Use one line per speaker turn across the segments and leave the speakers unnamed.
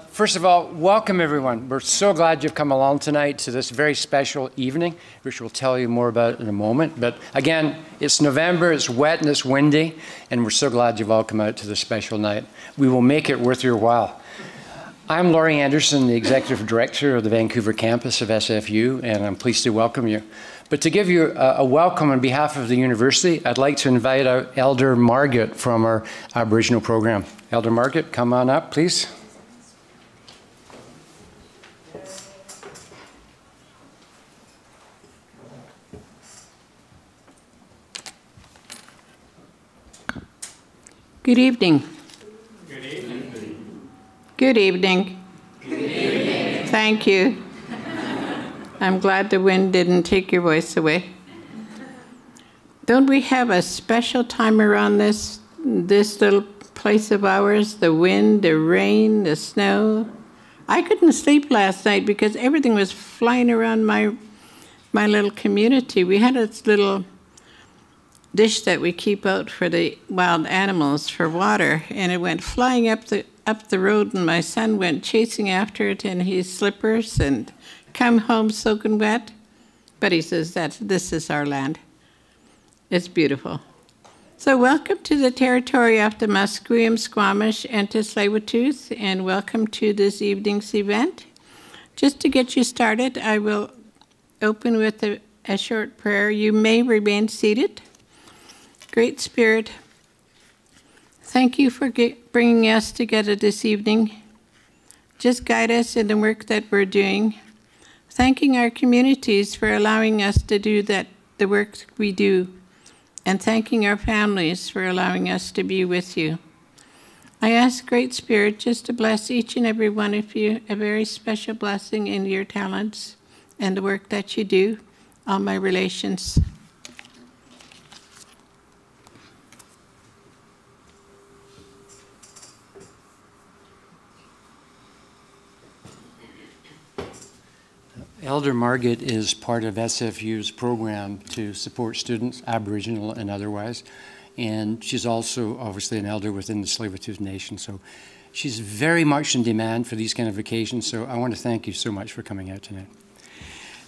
First of all, welcome everyone. We're so glad you've come along tonight to this very special evening, which we'll tell you more about in a moment. But again, it's November, it's wet and it's windy, and we're so glad you've all come out to this special night. We will make it worth your while. I'm Laurie Anderson, the Executive Director of the Vancouver campus of SFU, and I'm pleased to welcome you. But to give you a welcome on behalf of the university, I'd like to invite out Elder Margaret from our Aboriginal program. Elder Margaret, come on up, please.
Good evening.
Good evening.
Good evening.
Good evening.
Thank you. I'm glad the wind didn't take your voice away. Don't we have a special time around this little place of ours? The wind, the rain, the snow. I couldn't sleep last night because everything was flying around my little community. We had this little dish that we keep out for the wild animals for water, and it went flying up the road, and my son went chasing after it in his slippers and come home soaking wet. But he says that this is our land. It's beautiful. So welcome to the territory of the Musqueam, Squamish, and Tsleil-Waututh, and welcome to this evening's event. Just to get you started, I will open with a short prayer. You may remain seated. Great Spirit, thank you for bringing us together this evening. Just guide us in the work that we're doing. Thanking our communities for allowing us to do the work we do, and thanking our families for allowing us to be with you. I ask Great Spirit just to bless each and every one of you, a very special blessing in your talents and the work that you do, all my relations.
Elder Margaret is part of SFU's program to support students, Aboriginal and otherwise, and she's also obviously an elder within the Tsleil-Waututh Nation, so she's very much in demand for these kind of occasions, so I want to thank you so much for coming out tonight.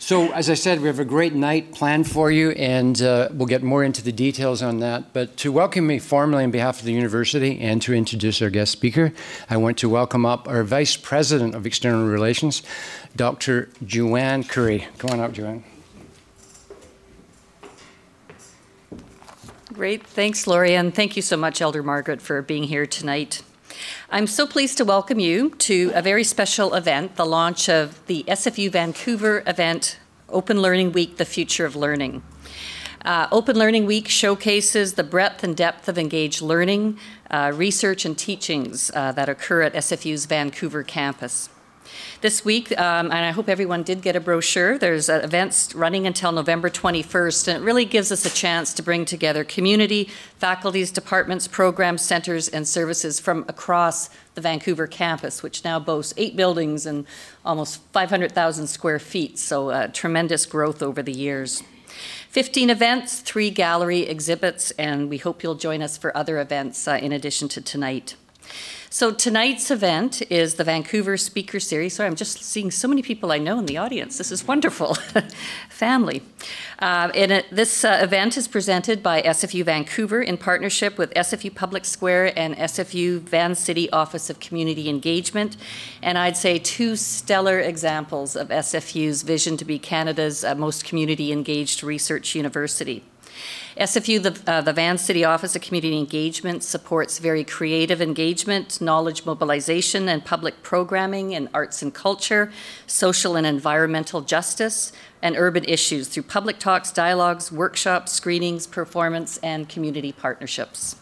So, as I said, we have a great night planned for you, and we'll get more into the details on that. But to welcome me formally on behalf of the university and to introduce our guest speaker, I want to welcome up our Vice President of External Relations, Dr. Joanne Curry. Come on up, Joanne.
Great. Thanks, Laurie, and thank you so much, Elder Margaret, for being here tonight. I'm so pleased to welcome you to a very special event, the launch of the SFU Vancouver event, Open Learning Week, The Future of Learning. Open Learning Week showcases the breadth and depth of engaged learning, research and teachings that occur at SFU's Vancouver campus. This week, and I hope everyone did get a brochure, there's events running until November 21st, and it really gives us a chance to bring together community, faculties, departments, programs, centers, and services from across the Vancouver campus, which now boasts 8 buildings and almost 500,000 square feet, so tremendous growth over the years. 15 events, 3 gallery exhibits, and we hope you'll join us for other events in addition to tonight. So tonight's event is the Vancouver Speaker Series. Sorry, I'm just seeing so many people I know in the audience. This is wonderful. Family. This event is presented by SFU Vancouver in partnership with SFU Public Square and SFU Van City Office of Community Engagement. And I'd say 2 stellar examples of SFU's vision to be Canada's most community engaged research university. SFU, the Van City Office of Community Engagement, supports very creative engagement, knowledge mobilization, and public programming in arts and culture, social and environmental justice, and urban issues through public talks, dialogues, workshops, screenings, performance, and community partnerships.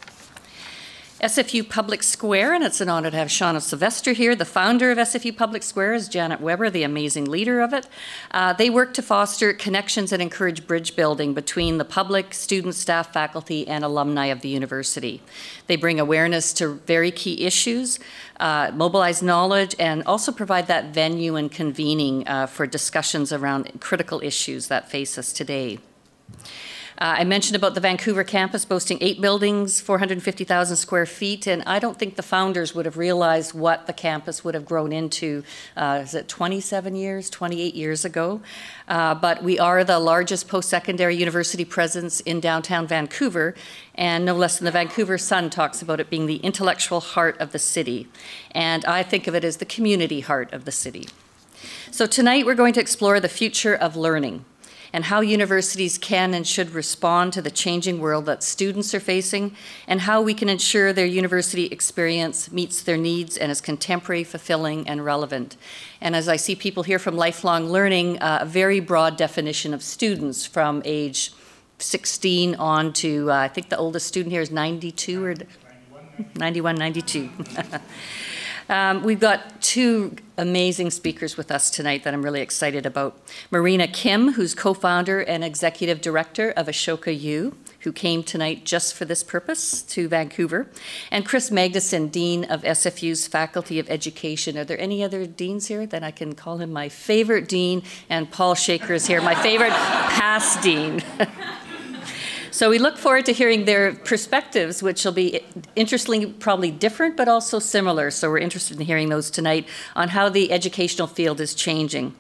SFU Public Square, and it's an honor to have Shauna Sylvester here. The founder of SFU Public Square is Janet Weber, the amazing leader of it. They work to foster connections and encourage bridge building between the public, students, staff, faculty, and alumni of the university. They bring awareness to very key issues, mobilize knowledge, and also provide that venue and convening for discussions around critical issues that face us today. I mentioned about the Vancouver campus boasting 8 buildings, 450,000 square feet, and I don't think the founders would have realized what the campus would have grown into, is it 27 years, 28 years ago? But we are the largest post-secondary university presence in downtown Vancouver, and no less than the Vancouver Sun talks about it being the intellectual heart of the city. And I think of it as the community heart of the city. So tonight we're going to explore the future of learning and how universities can and should respond to the changing world that students are facing, and how we can ensure their university experience meets their needs and is contemporary, fulfilling, and relevant. And as I see people here from lifelong learning, a very broad definition of students from age 16 on to, I think the oldest student here is 92 or 91, 92. We've got 2 amazing speakers with us tonight that I'm really excited about. Marina Kim, who's co-founder and executive director of Ashoka U, who came tonight just for this purpose to Vancouver, and Kris Magnusson, Dean of SFU's Faculty of Education. Are there any other deans here that I can call him my favorite dean? And Paul Shaker is here, my favorite past dean. So we look forward to hearing their perspectives, which will be interestingly probably different, but also similar. So we're interested in hearing those tonight on how the educational field is changing.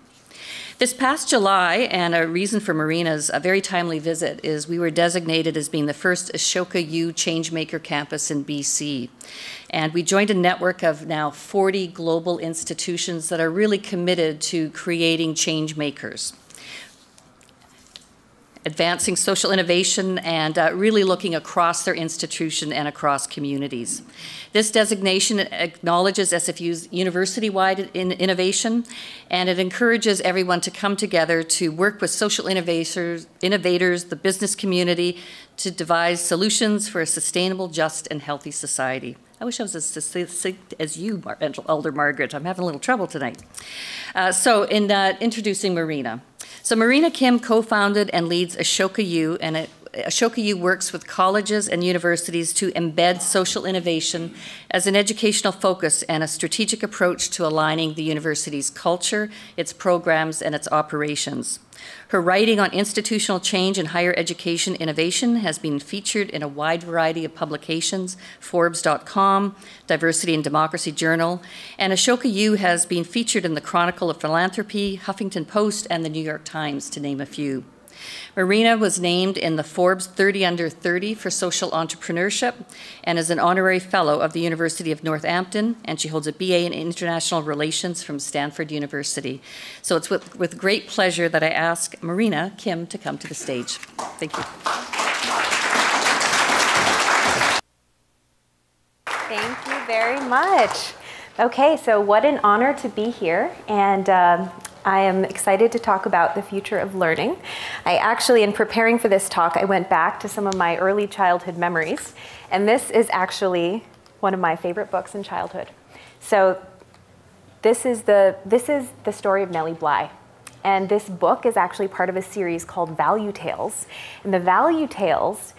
This past July, and a reason for Marina's a very timely visit, is we were designated as being the first Ashoka U changemaker campus in BC. And we joined a network of now 40 global institutions that are really committed to creating change makers, advancing social innovation, and really looking across their institution and across communities. This designation acknowledges SFU's university-wide innovation, and it encourages everyone to come together to work with social innovators, the business community, to devise solutions for a sustainable, just, and healthy society. I wish I was as succinct as you, Elder Margaret. I'm having a little trouble tonight. In introducing Marina. So Marina Kim co-founded and leads Ashoka U, and Ashoka U works with colleges and universities to embed social innovation as an educational focus and a strategic approach to aligning the university's culture, its programs, and its operations. Her writing on institutional change in higher education innovation has been featured in a wide variety of publications, Forbes.com, Diversity and Democracy Journal, and Ashoka U has been featured in the Chronicle of Philanthropy, Huffington Post, and the New York Times, to name a few. Marina was named in the Forbes 30 Under 30 for social entrepreneurship and is an honorary fellow of the University of Northampton, and she holds a BA in International Relations from Stanford University. So it's with great pleasure that I ask Marina Kim to come to the stage. Thank you.
Thank you very much. Okay, so what an honor to be here, and I am excited to talk about the future of learning. I actually, in preparing for this talk, I went back to some of my early childhood memories, and this is actually one of my favorite books in childhood. So this is the story of Nellie Bly. And this book is actually part of a series called Value Tales. And the Value Tales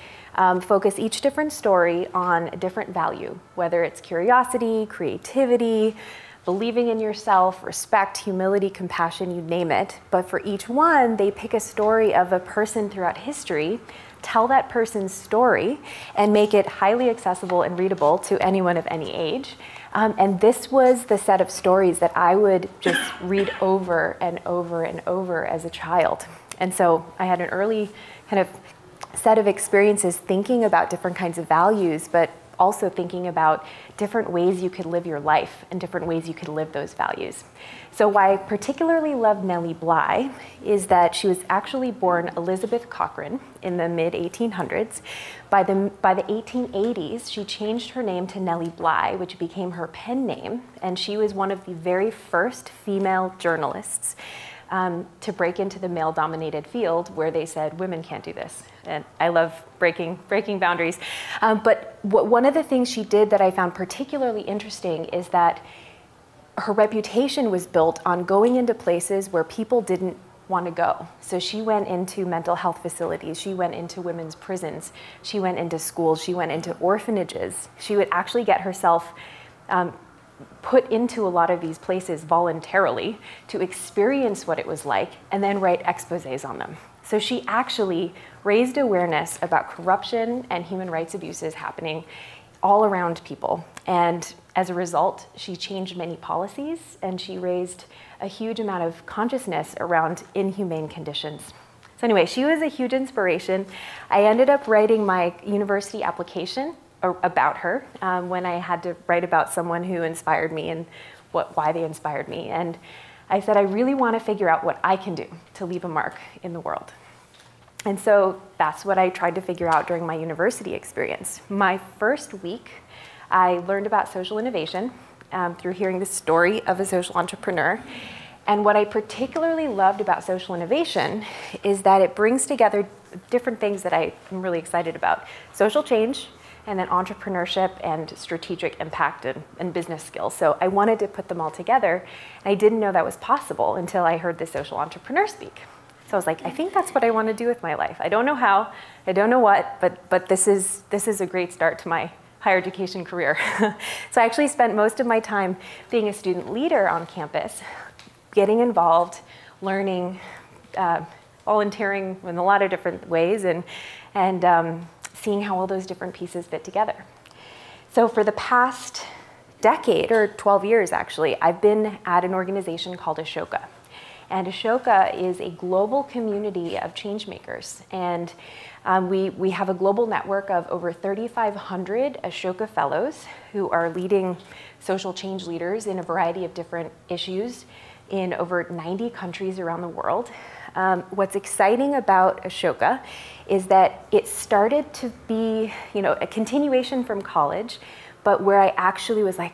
focus each different story on a different value, whether it's curiosity, creativity, believing in yourself, respect, humility, compassion, you name it. But for each one, they pick a story of a person throughout history, tell that person's story, and make it highly accessible and readable to anyone of any age. And this was the set of stories that I would just read over and over and over as a child. And so I had an early kind of set of experiences thinking about different kinds of values, but also thinking about different ways you could live your life and different ways you could live those values. So why I particularly love Nellie Bly is that she was actually born Elizabeth Cochrane in the mid-1800s. By the 1880s, she changed her name to Nellie Bly, which became her pen name, and she was one of the very first female journalists to break into the male-dominated field where they said, women can't do this. And I love breaking boundaries. But one of the things she did that I found particularly interesting is that her reputation was built on going into places where people didn't want to go. So she went into mental health facilities, she went into women's prisons, she went into schools, she went into orphanages. She would actually get herself put into a lot of these places voluntarily to experience what it was like and then write exposés on them. So she actually raised awareness about corruption and human rights abuses happening all around people. And as a result, she changed many policies, and she raised a huge amount of consciousness around inhumane conditions. So anyway, she was a huge inspiration. I ended up writing my university application about her when I had to write about someone who inspired me and why they inspired me. And I said, I really want to figure out what I can do to leave a mark in the world. And so that's what I tried to figure out during my university experience. My first week, I learned about social innovation through hearing the story of a social entrepreneur. And what I particularly loved about social innovation is that it brings together different things that I am really excited about. Social change, and then entrepreneurship and strategic impact and business skills. So I wanted to put them all together. And I didn't know that was possible until I heard the social entrepreneur speak. So I was like, I think that's what I want to do with my life. I don't know how, I don't know what, but this is a great start to my higher education career. So I actually spent most of my time being a student leader on campus, getting involved, learning, volunteering in a lot of different ways, and seeing how all those different pieces fit together. So for the past decade, or 12 years actually, I've been at an organization called Ashoka. And Ashoka is a global community of changemakers. And we have a global network of over 3,500 Ashoka fellows who are leading social change leaders in a variety of different issues in over 90 countries around the world. What's exciting about Ashoka is that it started to be, a continuation from college, but where I actually was like,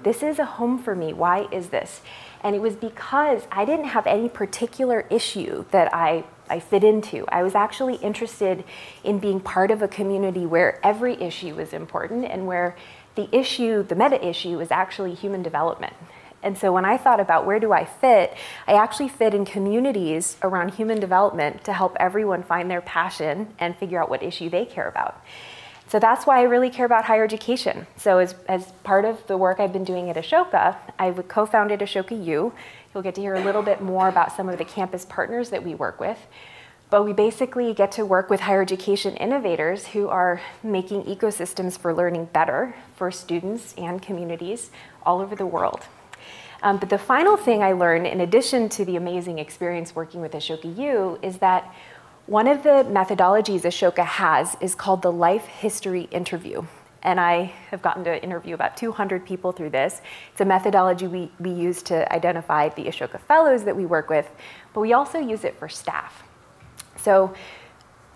this is a home for me. Why is this? And it was because I didn't have any particular issue that I fit into. I was actually interested in being part of a community where every issue was important and where the meta issue was actually human development. And so when I thought about where do I fit, I actually fit in communities around human development to help everyone find their passion and figure out what issue they care about. So that's why I really care about higher education. So as part of the work I've been doing at Ashoka, I co-founded Ashoka U. You'll get to hear a little bit more about some of the campus partners that we work with. But we basically get to work with higher education innovators who are making ecosystems for learning better for students and communities all over the world. But the final thing I learned, in addition to the amazing experience working with Ashoka U, is that one of the methodologies Ashoka has is called the life history interview. And I have gotten to interview about 200 people through this. It's a methodology we use to identify the Ashoka fellows that we work with, but we also use it for staff. So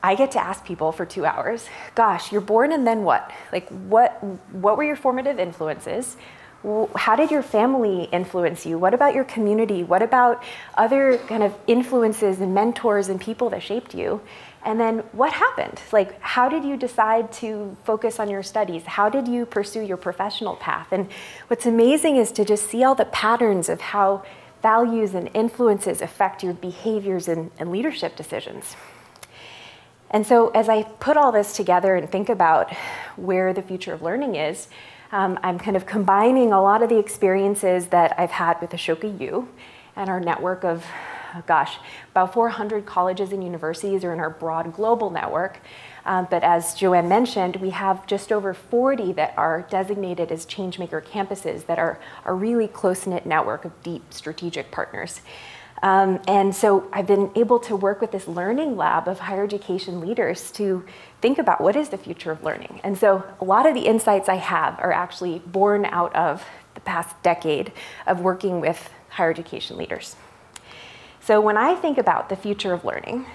I get to ask people for 2 hours, gosh, you're born and then what? Like what were your formative influences? How did your family influence you? What about your community? What about other kind of influences and mentors and people that shaped you? And then what happened? Like, how did you decide to focus on your studies? How did you pursue your professional path? And what's amazing is to just see all the patterns of how values and influences affect your behaviors and leadership decisions. And so as I put all this together and think about where the future of learning is, I'm kind of combining a lot of the experiences that I've had with Ashoka U and our network of, about 400 colleges and universities are in our broad global network. But as Joanne mentioned, we have just over 40 that are designated as changemaker campuses that are a really close-knit network of deep strategic partners. And so I've been able to work with this learning lab of higher education leaders to think about what is the future of learning. And so a lot of the insights I have are actually born out of the past decade of working with higher education leaders. So when I think about the future of learning,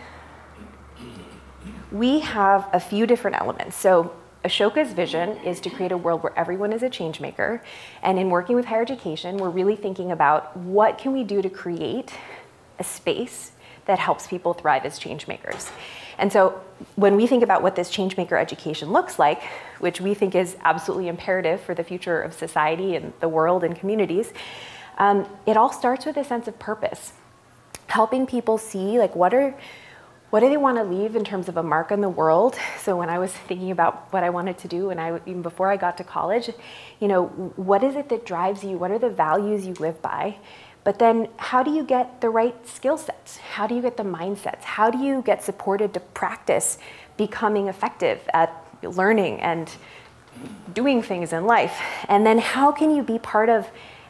we have a few different elements. So Ashoka's vision is to create a world where everyone is a change maker. And in working with higher education, we're really thinking about what can we do to create a space that helps people thrive as change makers. And so when we think about what this change maker education looks like, which we think is absolutely imperative for the future of society and the world and communities, it all starts with a sense of purpose. Helping people see like what do they want to leave in terms of a mark on the world? So when I was thinking about what I wanted to do, and even before I got to college, what is it that drives you? What are the values you live by? But then how do you get the right skill sets? How do you get the mindsets? How do you get supported to practice becoming effective at learning and doing things in life? And then how can you be part of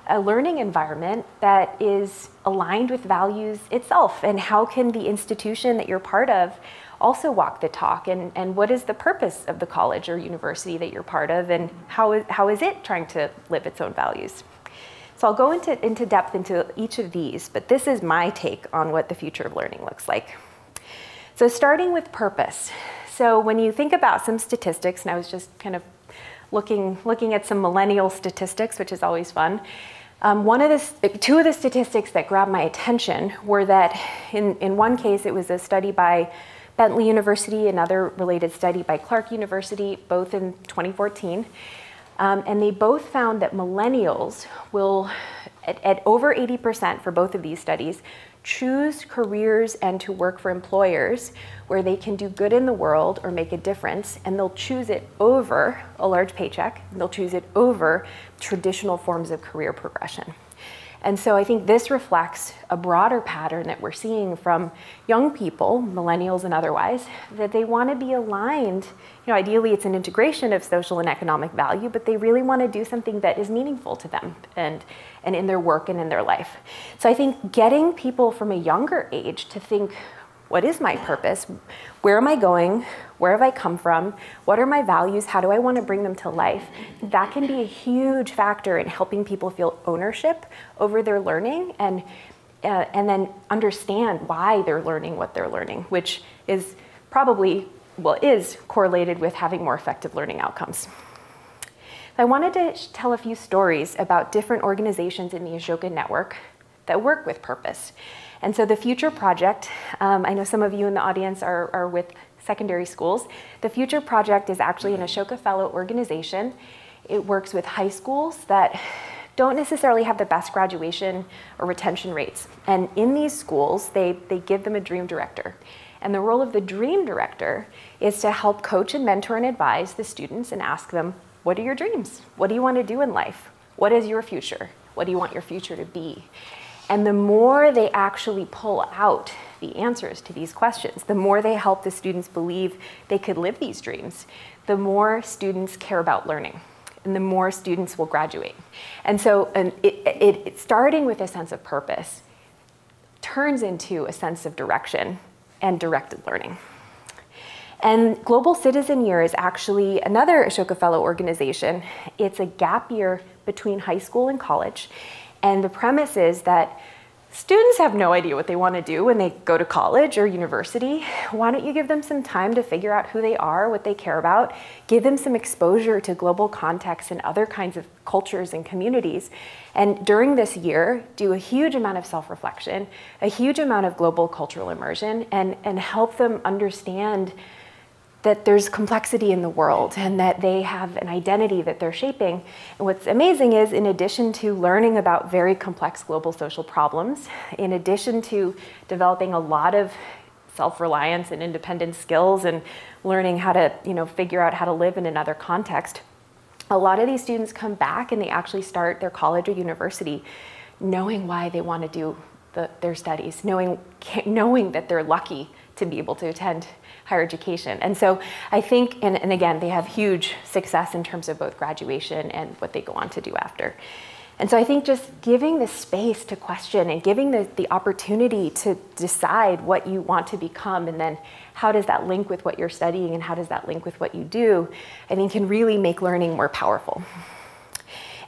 a learning environment that is aligned with values itself? And how can the institution that you're part of also walk the talk? And what is the purpose of the college or university that you're part of? And how is it trying to live its own values? So I'll go into depth into each of these, but this is my take on what the future of learning looks like. So starting with purpose. So when you think about some statistics, and I was just kind of looking at some millennial statistics, which is always fun. Two of the statistics that grabbed my attention were that in one case, it was a study by Bentley University, another related study by Clark University, both in 2014. And they both found that millennials will, at over 80% for both of these studies, choose careers and to work for employers where they can do good in the world or make a difference, and they'll choose it over a large paycheck, and they'll choose it over traditional forms of career progression. And so I think this reflects a broader pattern that we're seeing from young people, millennials and otherwise, that they want to be aligned. You know, ideally it's an integration of social and economic value, but they really want to do something that is meaningful to them and in their work and in their life. So I think getting people from a younger age to think, what is my purpose? Where am I going? Where have I come from? What are my values? How do I want to bring them to life? That can be a huge factor in helping people feel ownership over their learning and then understand why they're learning what they're learning, which is probably, well, is correlated with having more effective learning outcomes. I wanted to tell a few stories about different organizations in the Ashoka network that work with purpose. And so the Future Project, I know some of you in the audience are with secondary schools. The Future Project is actually an Ashoka Fellow organization. It works with high schools that don't necessarily have the best graduation or retention rates. And in these schools, they give them a dream director. And the role of the dream director is to help coach and mentor and advise the students and ask them, what are your dreams? What do you want to do in life? What is your future? What do you want your future to be? And the more they actually pull out the answers to these questions, the more they help the students believe they could live these dreams, the more students care about learning, and the more students will graduate. And so it starting with a sense of purpose turns into a sense of direction and directed learning. And Global Citizen Year is actually another Ashoka Fellow organization. It's a gap year between high school and college. And the premise is that students have no idea what they want to do when they go to college or university. Why don't you give them some time to figure out who they are, what they care about, give them some exposure to global contexts and other kinds of cultures and communities. And during this year, do a huge amount of self-reflection, a huge amount of global cultural immersion, and help them understand that there's complexity in the world and that they have an identity that they're shaping. And what's amazing is, in addition to learning about very complex global social problems, in addition to developing a lot of self-reliance and independent skills and learning how to, figure out how to live in another context, a lot of these students come back and they actually start their college or university knowing why they want to do their studies, knowing that they're lucky to be able to attend higher education. And so I think, and again, they have huge success in terms of both graduation and what they go on to do after. And so I think just giving the space to question and giving the opportunity to decide what you want to become, and then how does that link with what you're studying and how does that link with what you do, I think can really make learning more powerful.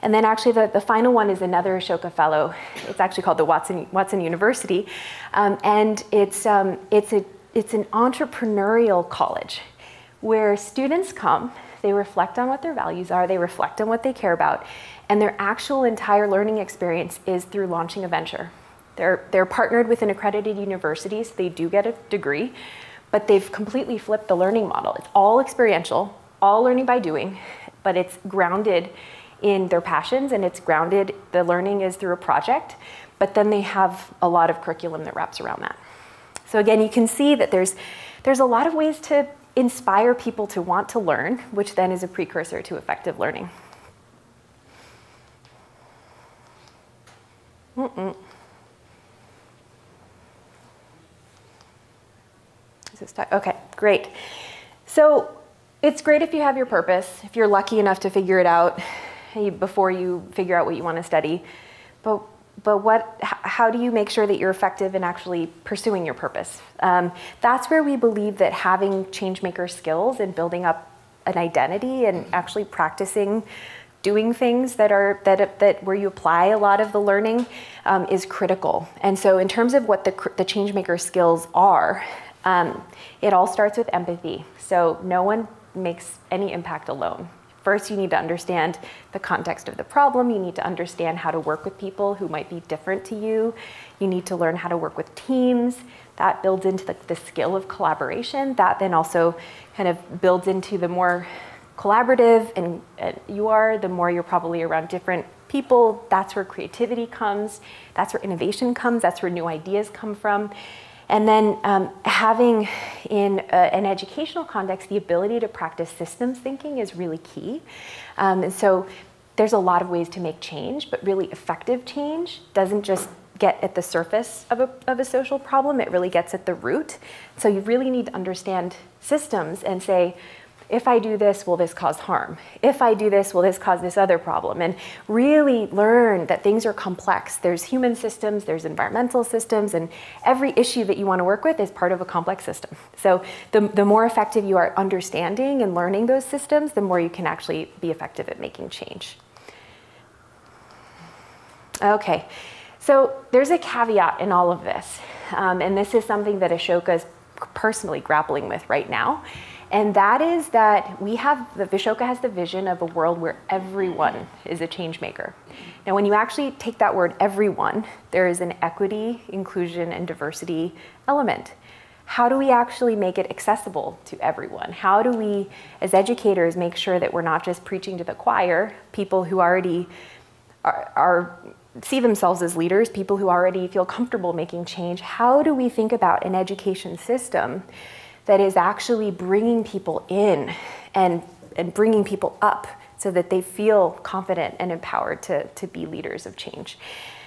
And then actually the final one is another Ashoka Fellow. It's actually called the Watson University. And it's an entrepreneurial college where students come, they reflect on what their values are, they reflect on what they care about, and their actual entire learning experience is through launching a venture. They're partnered with an accredited university, so they do get a degree, but they've completely flipped the learning model. It's all experiential, all learning by doing, but it's grounded in their passions, and it's grounded, the learning is through a project, but then they have a lot of curriculum that wraps around that. So again, you can see that there's a lot of ways to inspire people to want to learn, which then is a precursor to effective learning. Is it stuck? Okay, great. So it's great if you have your purpose, if you're lucky enough to figure it out before you figure out what you want to study. But how do you make sure that you're effective in actually pursuing your purpose? That's where we believe that having changemaker skills and building up an identity and actually practicing doing things that where you apply a lot of the learning is critical. And so in terms of what the changemaker skills are, it all starts with empathy. So no one makes any impact alone. First, you need to understand the context of the problem. You need to understand how to work with people who might be different to you. You need to learn how to work with teams. That builds into the skill of collaboration. That then also kind of builds into the more collaborative and you are, the more you're probably around different people. That's where creativity comes. That's where innovation comes. That's where new ideas come from. And then having in an educational context, the ability to practice systems thinking is really key. And so there's a lot of ways to make change, but really effective change doesn't just get at the surface of a social problem, it really gets at the root. So you really need to understand systems and say, if I do this, will this cause harm? If I do this, will this cause this other problem? And really learn that things are complex. There's human systems, there's environmental systems, and every issue that you want to work with is part of a complex system. So the more effective you are understanding and learning those systems, the more you can actually be effective at making change. Okay, so there's a caveat in all of this. And this is something that Ashoka is personally grappling with right now. And that is that Ashoka has the vision of a world where everyone is a change maker. Now, when you actually take that word everyone, there is an equity, inclusion, and diversity element. How do we actually make it accessible to everyone? How do we, as educators, make sure that we're not just preaching to the choir, people who already see themselves as leaders, people who already feel comfortable making change? How do we think about an education system that is actually bringing people in and bringing people up so that they feel confident and empowered to be leaders of change?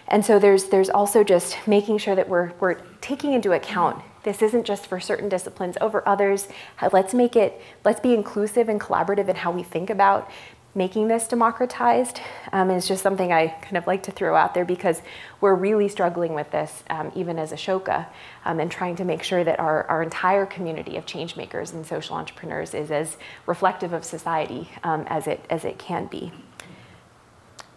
And so there's also just making sure that we're taking into account this isn't just for certain disciplines over others. Let's be inclusive and collaborative in how we think about making this democratized. Is just something I kind of like to throw out there because we're really struggling with this, even as Ashoka, and trying to make sure that our entire community of change makers and social entrepreneurs is as reflective of society as it can be.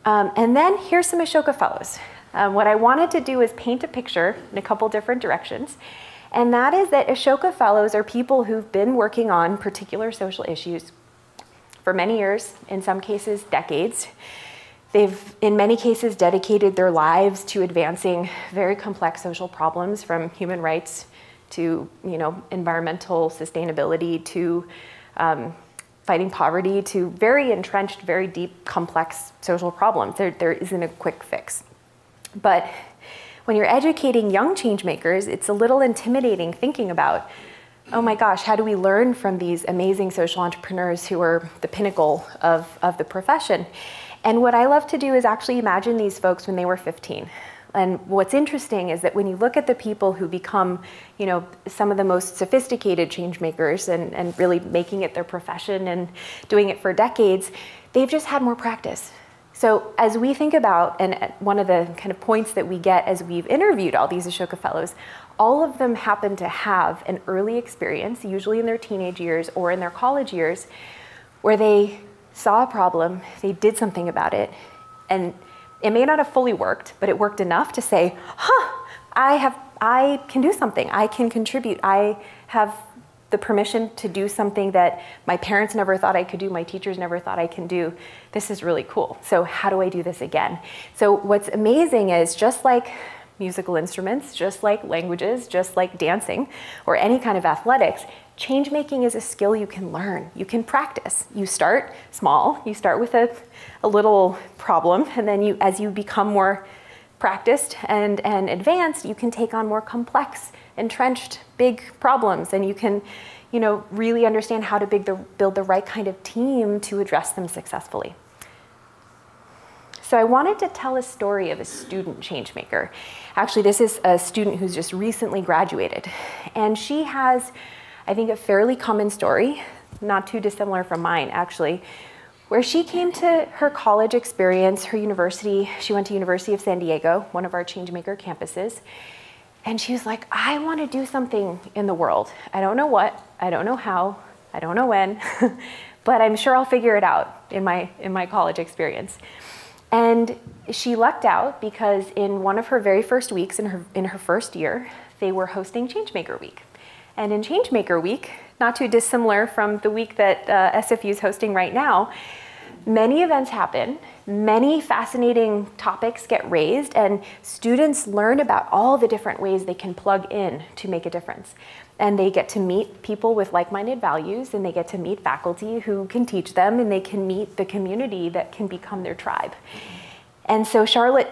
And then here's some Ashoka Fellows. What I wanted to do is paint a picture in a couple different directions. And that is that Ashoka Fellows are people who've been working on particular social issues for many years, in some cases decades. They've, in many cases, dedicated their lives to advancing very complex social problems, from human rights to environmental sustainability to fighting poverty to very entrenched, very deep, complex social problems. There isn't a quick fix. But when you're educating young change makers, it's a little intimidating thinking about, oh my gosh, how do we learn from these amazing social entrepreneurs who are the pinnacle of the profession? And what I love to do is actually imagine these folks when they were 15. And what's interesting is that when you look at the people who become, some of the most sophisticated change makers and really making it their profession and doing it for decades, they've just had more practice. So as we think about, and one of the kind of points that we get as we've interviewed all these Ashoka Fellows, all of them happen to have an early experience, usually in their teenage years or in their college years, where they saw a problem, they did something about it, and it may not have fully worked, but it worked enough to say, I can do something, I can contribute, I have the permission to do something that my parents never thought I could do, my teachers never thought I can do. This is really cool. So how do I do this again? So what's amazing is, just like musical instruments, just like languages, just like dancing, or any kind of athletics, change making is a skill you can learn, you can practice. You start small, you start with a little problem, and then as you become more practiced and advanced, you can take on more complex, entrenched, big problems, and you can really understand how to build the right kind of team to address them successfully. So I wanted to tell a story of a student changemaker. Actually, this is a student who's just recently graduated, and she has I think, a fairly common story, not too dissimilar from mine, actually, where she came to her college experience, her university. She went to University of San Diego, one of our changemaker campuses. And she was like, I want to do something in the world. I don't know what, I don't know how, I don't know when, but I'm sure I'll figure it out in my college experience. And she lucked out because in one of her very first weeks in her first year, they were hosting Changemaker Week. And in Changemaker Week, not too dissimilar from the week that SFU is hosting right now, many events happen, many fascinating topics get raised, and students learn about all the different ways they can plug in to make a difference. And they get to meet people with like-minded values, and they get to meet faculty who can teach them, and they can meet the community that can become their tribe. And so Charlotte,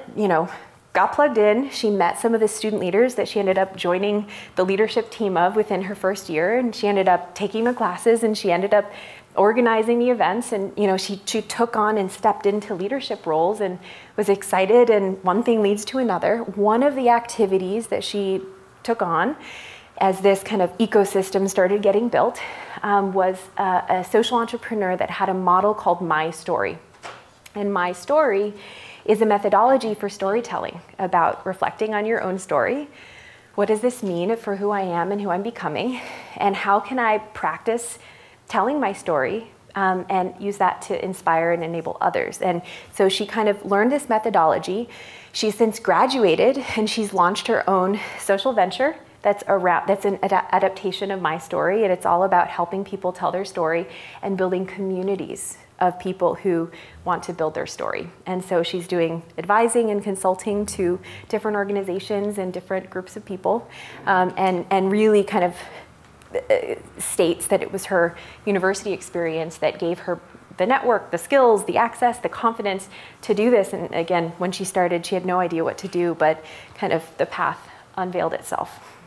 got plugged in. She met some of the student leaders that she ended up joining the leadership team of within her first year, and she ended up taking the classes, and she ended up organizing the events, and she took on and stepped into leadership roles and was excited, and one thing leads to another. One of the activities that she took on as this kind of ecosystem started getting built was a social entrepreneur that had a model called My Story. And My Story is a methodology for storytelling about reflecting on your own story. What does this mean for who I am and who I'm becoming? And how can I practice telling my story and use that to inspire and enable others? And so she kind of learned this methodology. She's since graduated, and she's launched her own social venture that's an adaptation of My Story, and it's all about helping people tell their story and building communities of people who want to build their story. And so she's doing advising and consulting to different organizations and different groups of people, and really kind of states that it was her university experience that gave her the network, the skills, the access, the confidence to do this. And again, when she started, she had no idea what to do, but kind of the path unveiled itself.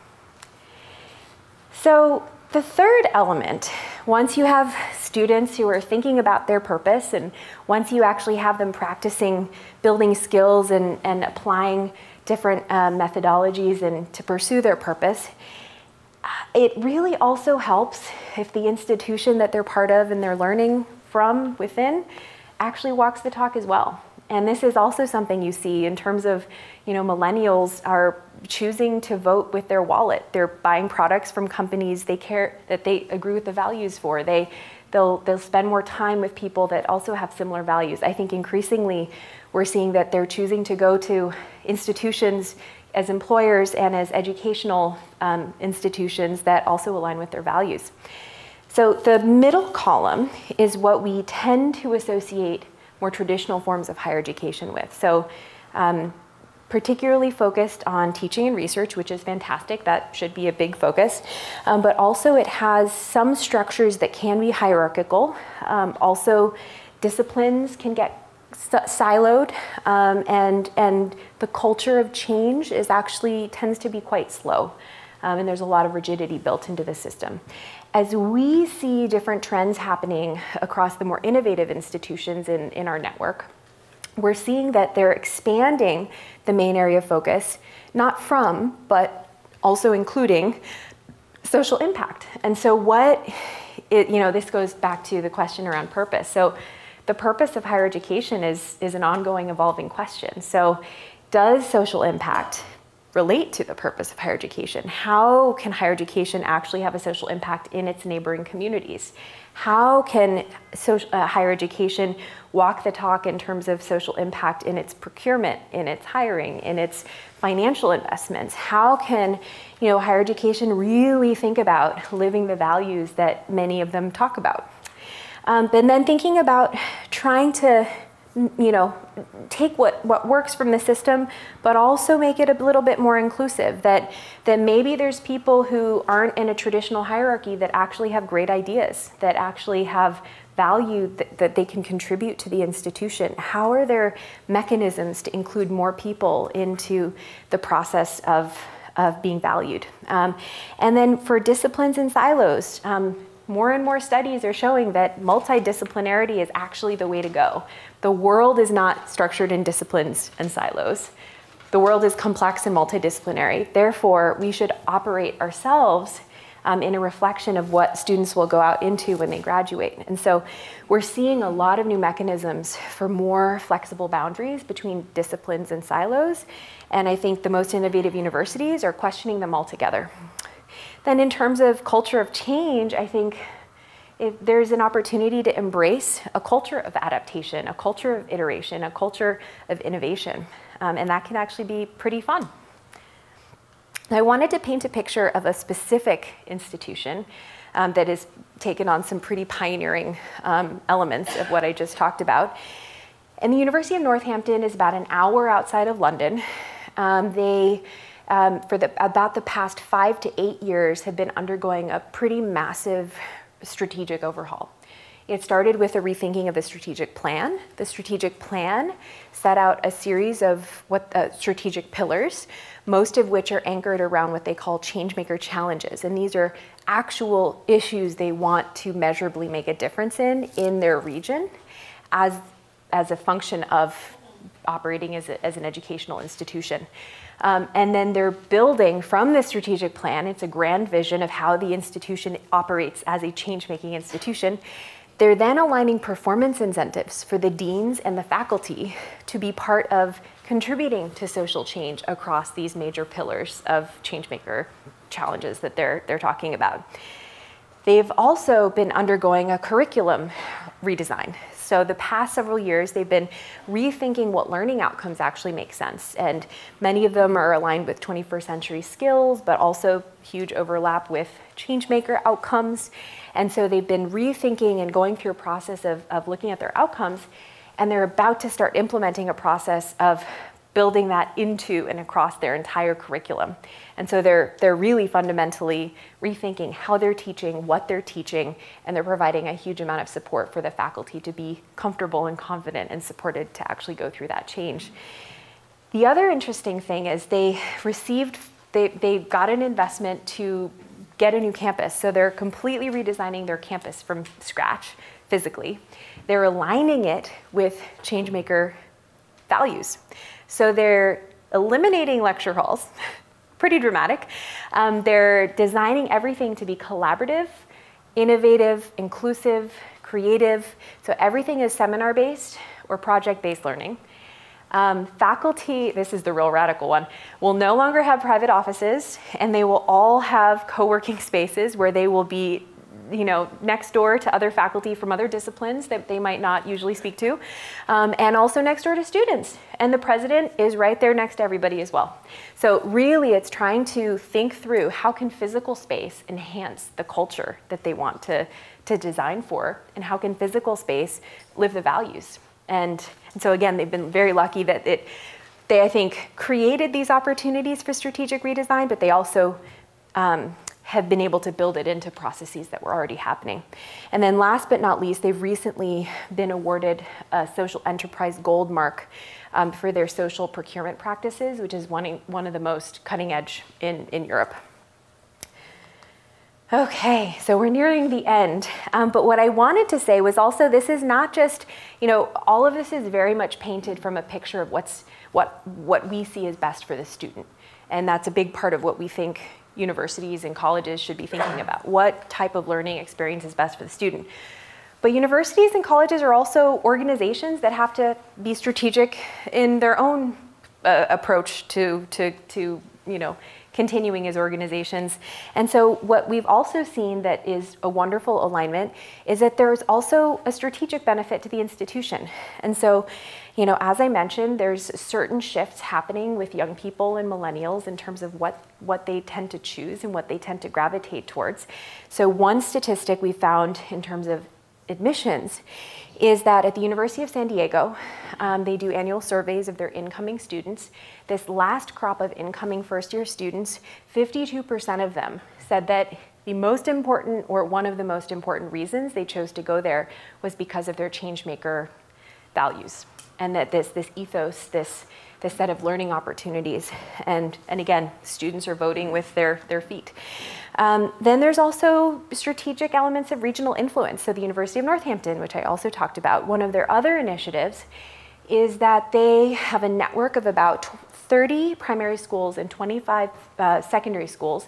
So the third element, once you have students who are thinking about their purpose, and once you actually have them practicing building skills and applying different methodologies and to pursue their purpose, it really also helps if the institution that they're part of and they're learning from within actually walks the talk as well. And this is also something you see in terms of, millennials are choosing to vote with their wallet. They're buying products from companies they care that they agree with the values for. They'll spend more time with people that also have similar values. I think increasingly we're seeing that they're choosing to go to institutions as employers and as educational institutions that also align with their values. So the middle column is what we tend to associate more traditional forms of higher education with. So particularly focused on teaching and research, which is fantastic. That should be a big focus. But also it has some structures that can be hierarchical. Also disciplines can get siloed, and the culture of change tends to be quite slow. And there's a lot of rigidity built into the system. As we see different trends happening across the more innovative institutions in our network, we're seeing that they're expanding the main area of focus, not from, but also including social impact. And so this goes back to the question around purpose. So the purpose of higher education is an ongoing, evolving question. So does social impact relate to the purpose of higher education? How can higher education actually have a social impact in its neighboring communities? How can higher education walk the talk in terms of social impact in its procurement, in its hiring, in its financial investments? How can higher education really think about living the values that many of them talk about? And then thinking about trying to take what works from the system, but also make it a little bit more inclusive, that maybe there's people who aren't in a traditional hierarchy that actually have great ideas, that actually have value that they can contribute to the institution. How are there mechanisms to include more people into the process of being valued? And then for disciplines and silos, more and more studies are showing that multidisciplinarity is actually the way to go. The world is not structured in disciplines and silos. The world is complex and multidisciplinary. Therefore, we should operate ourselves in a reflection of what students will go out into when they graduate. And so we're seeing a lot of new mechanisms for more flexible boundaries between disciplines and silos. And I think the most innovative universities are questioning them altogether. Then in terms of culture of change, I think if there's an opportunity to embrace a culture of adaptation, a culture of iteration, a culture of innovation. And that can actually be pretty fun. I wanted to paint a picture of a specific institution that has taken on some pretty pioneering elements of what I just talked about. And the University of Northampton is about an hour outside of London. They, about the past 5 to 8 years, have been undergoing a pretty massive strategic overhaul. It started with a rethinking of the strategic plan. The strategic plan set out a series of strategic pillars, most of which are anchored around what they call changemaker challenges. And these are actual issues they want to measurably make a difference in their region as a function of operating as an educational institution. And then they're building from the strategic plan, it's a grand vision of how the institution operates as a change-making institution. They're then aligning performance incentives for the deans and the faculty to be part of contributing to social change across these major pillars of changemaker challenges that they're talking about. They've also been undergoing a curriculum redesign. So the past several years, they've been rethinking what learning outcomes actually make sense. And many of them are aligned with 21st century skills, but also huge overlap with changemaker outcomes. And so they've been rethinking and going through a process of looking at their outcomes, and they're about to start implementing a process of building that into and across their entire curriculum. And so they're really fundamentally rethinking how they're teaching, what they're teaching, and they're providing a huge amount of support for the faculty to be comfortable and confident and supported to actually go through that change. The other interesting thing is they got an investment to get a new campus. So they're completely redesigning their campus from scratch physically. They're aligning it with changemaker values. So they're eliminating lecture halls, pretty dramatic. They're designing everything to be collaborative, innovative, inclusive, creative. So everything is seminar-based or project-based learning. Faculty, this is the real radical one, will no longer have private offices, and they will all have co-working spaces where they will be next door to other faculty from other disciplines that they might not usually speak to, and also next door to students. And the president is right there next to everybody as well. So really it's trying to think through how can physical space enhance the culture that they want to design for, and how can physical space live the values. And so again, they've been very lucky that they, I think, created these opportunities for strategic redesign, but they also have been able to build it into processes that were already happening. And then last but not least, they've recently been awarded a Social Enterprise Gold Mark for their social procurement practices, which is one of the most cutting edge in Europe. Okay, so we're nearing the end, but what I wanted to say was also this is not just, all of this is very much painted from a picture of what we see as best for the student. And that's a big part of what we think universities and colleges should be thinking about. What type of learning experience is best for the student? But universities and colleges are also organizations that have to be strategic in their own approach to continuing as organizations. And so what we've also seen that is a wonderful alignment is that there's also a strategic benefit to the institution. And so, as I mentioned, there's certain shifts happening with young people and millennials in terms of what they tend to choose and what they tend to gravitate towards. So one statistic we found in terms of admissions is that at the University of San Diego, they do annual surveys of their incoming students. This last crop of incoming first-year students, 52% of them said that the most important, or one of the most important reasons they chose to go there was because of their changemaker values. And that this ethos, this set of learning opportunities, and again, students are voting with their feet. Then there's also strategic elements of regional influence. So the University of Northampton, which I also talked about, one of their other initiatives is that they have a network of about 30 primary schools and 25 secondary schools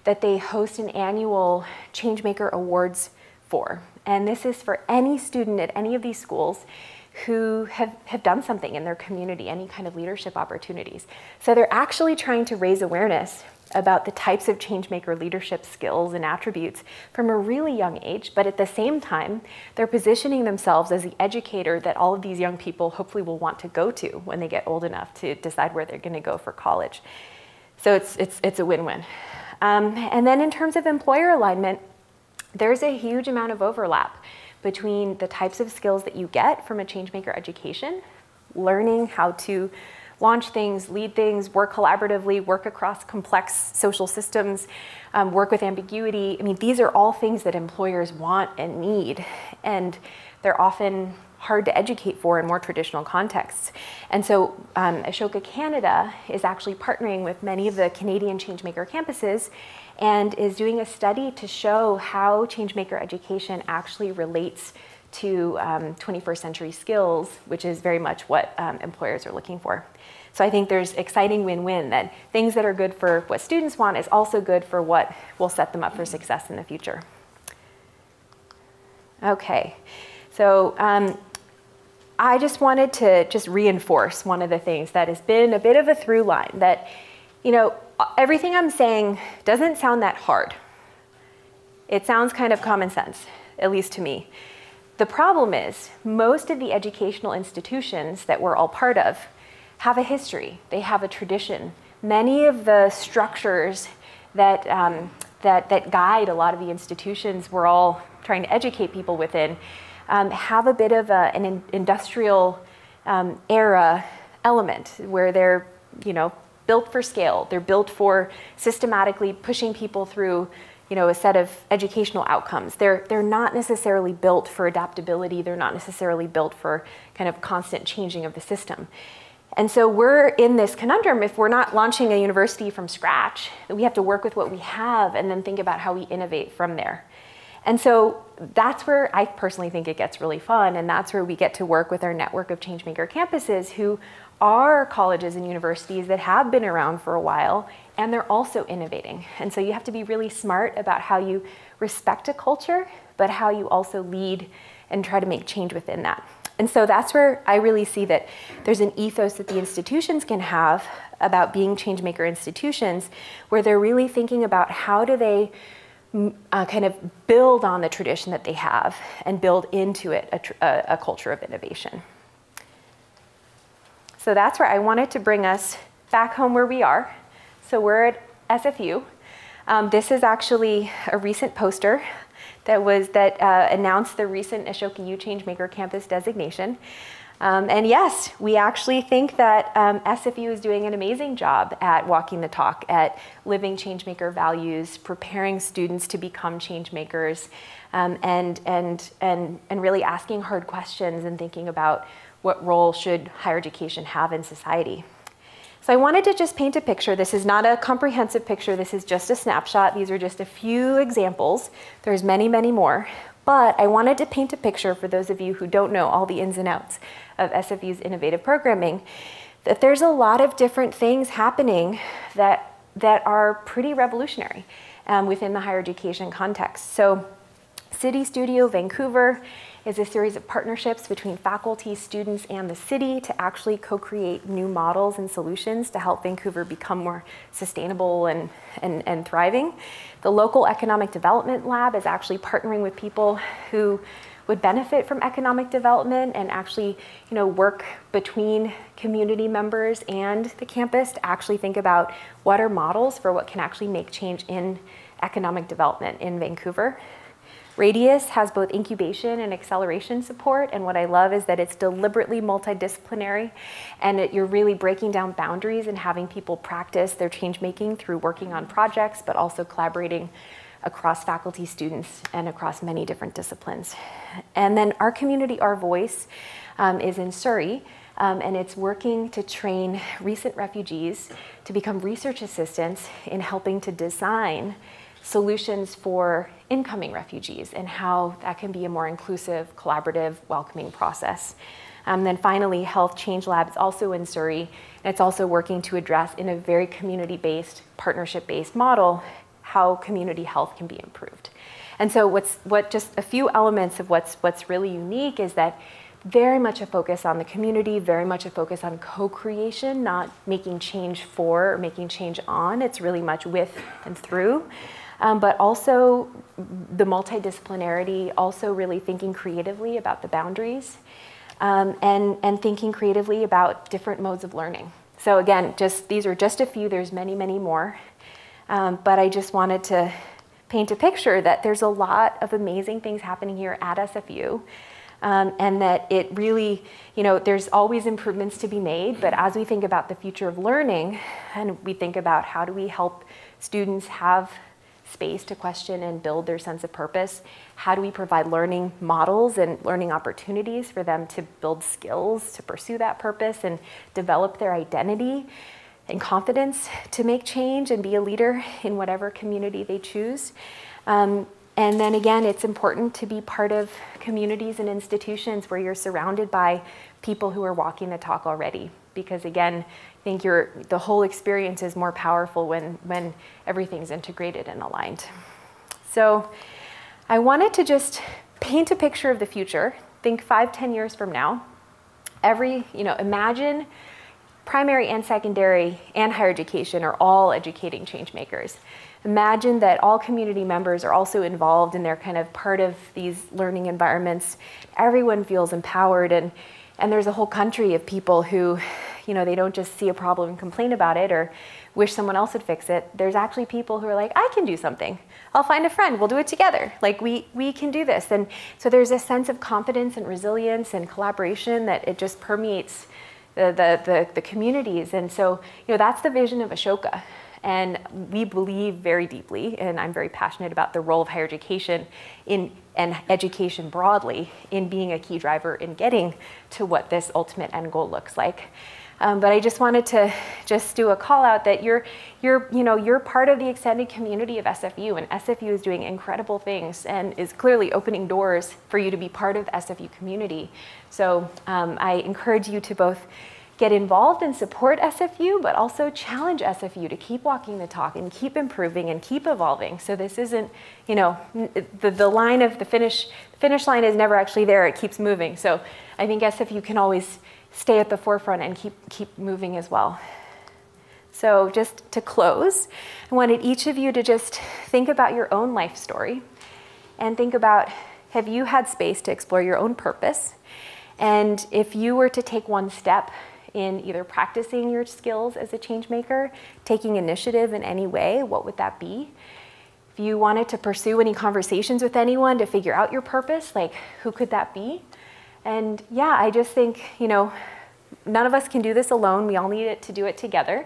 that they host an annual Changemaker Awards for. And this is for any student at any of these schools who have done something in their community, any kind of leadership opportunities. So they're actually trying to raise awareness about the types of changemaker leadership skills and attributes from a really young age, but at the same time, they're positioning themselves as the educator that all of these young people hopefully will want to go to when they get old enough to decide where they're going to go for college. So it's a win-win. And then in terms of employer alignment, there's a huge amount of overlap between the types of skills that you get from a changemaker education, learning how to launch things, lead things, work collaboratively, work across complex social systems, work with ambiguity. I mean, these are all things that employers want and need, and they're often hard to educate for in more traditional contexts. And so Ashoka Canada is actually partnering with many of the Canadian Changemaker campuses and is doing a study to show how changemaker education actually relates to 21st century skills, which is very much what employers are looking for. So I think there's exciting win-win that things that are good for what students want is also good for what will set them up for success in the future. Okay, so I just wanted to just reinforce one of the things that has been a bit of a through line, that, you know, everything I'm saying doesn't sound that hard. It sounds kind of common sense, at least to me. The problem is most of the educational institutions that we're all part of have a history, they have a tradition. Many of the structures that, that guide a lot of the institutions we're all trying to educate people within have a bit of an industrial era element where they're, you know, built for scale. They're built for systematically pushing people through, you know, a set of educational outcomes. They're not necessarily built for adaptability. They're not necessarily built for kind of constant changing of the system. And so we're in this conundrum. If we're not launching a university from scratch, we have to work with what we have and then think about how we innovate from there. And so that's where I personally think it gets really fun, and that's where we get to work with our network of changemaker campuses who are colleges and universities that have been around for a while, and they're also innovating. And so you have to be really smart about how you respect a culture, but how you also lead and try to make change within that. And so that's where I really see that there's an ethos that the institutions can have about being changemaker institutions, where they're really thinking about how do they kind of build on the tradition that they have and build into it a culture of innovation. So that's where I wanted to bring us back home where we are. So we're at SFU. This is actually a recent poster that announced the recent Ashoka U Changemaker Campus designation. And yes, we actually think that SFU is doing an amazing job at walking the talk, at living changemaker values, preparing students to become changemakers, and really asking hard questions and thinking about what role should higher education have in society. So I wanted to just paint a picture. This is not a comprehensive picture. This is just a snapshot. These are just a few examples. There's many, many more. But I wanted to paint a picture for those of you who don't know all the ins and outs of SFU's innovative programming, that there's a lot of different things happening that are pretty revolutionary within the higher education context. So City Studio Vancouver is a series of partnerships between faculty, students, and the city to actually co-create new models and solutions to help Vancouver become more sustainable and thriving. The local economic development lab is actually partnering with people who would benefit from economic development and actually, you know, work between community members and the campus to actually think about what are models for what can actually make change in economic development in Vancouver. Radius has both incubation and acceleration support, and what I love is that it's deliberately multidisciplinary, and you're really breaking down boundaries and having people practice their change making through working on projects, but also collaborating across faculty, students, and across many different disciplines. And then our community, Our Voice, is in Surrey, and it's working to train recent refugees to become research assistants in helping to design solutions for incoming refugees and how that can be a more inclusive, collaborative, welcoming process. Then finally, Health Change Lab is also in Surrey, and it's also working to address in a very community-based, partnership-based model how community health can be improved. And so just a few elements of what's really unique is that very much a focus on the community, very much a focus on co-creation, not making change for or making change on. It's really much with and through. But also the multidisciplinarity, also really thinking creatively about the boundaries, and thinking creatively about different modes of learning. So again, these are just a few, there's many, many more. But I just wanted to paint a picture that there's a lot of amazing things happening here at SFU. And that it really, there's always improvements to be made, but as we think about the future of learning, and we think about how do we help students have space to question and build their sense of purpose, how do we provide learning models and learning opportunities for them to build skills to pursue that purpose and develop their identity and confidence to make change and be a leader in whatever community they choose. And then again, it's important to be part of communities and institutions where you're surrounded by people who are walking the talk already. Because again, I think the whole experience is more powerful when everything's integrated and aligned. So I wanted to just paint a picture of the future. Think 5-10 years from now. Imagine primary and secondary and higher education are all educating change makers. Imagine that all community members are also involved and they're kind of part of these learning environments. Everyone feels empowered, and there's a whole country of people who, they don't just see a problem and complain about it or wish someone else would fix it. There's actually people who are like, I can do something. I'll find a friend, we'll do it together. Like we can do this. And so there's a sense of confidence and resilience and collaboration that it just permeates the communities. And so, that's the vision of Ashoka. And we believe very deeply, and I'm very passionate about the role of higher education and education broadly in being a key driver in getting to what this ultimate end goal looks like. But I just wanted to just do a call out that you're part of the extended community of SFU, and SFU is doing incredible things and is clearly opening doors for you to be part of the SFU community. So I encourage you to both get involved and support SFU, but also challenge SFU to keep walking the talk and keep improving and keep evolving. So this isn't, the line of the finish line is never actually there, it keeps moving. So I think SFU can always stay at the forefront and keep moving as well. So just to close, I wanted each of you to just think about your own life story and think about, have you had space to explore your own purpose? And if you were to take one step in either practicing your skills as a change maker, taking initiative in any way, what would that be? If you wanted to pursue any conversations with anyone to figure out your purpose, like who could that be? And yeah, I just think, none of us can do this alone. We all need it to do it together.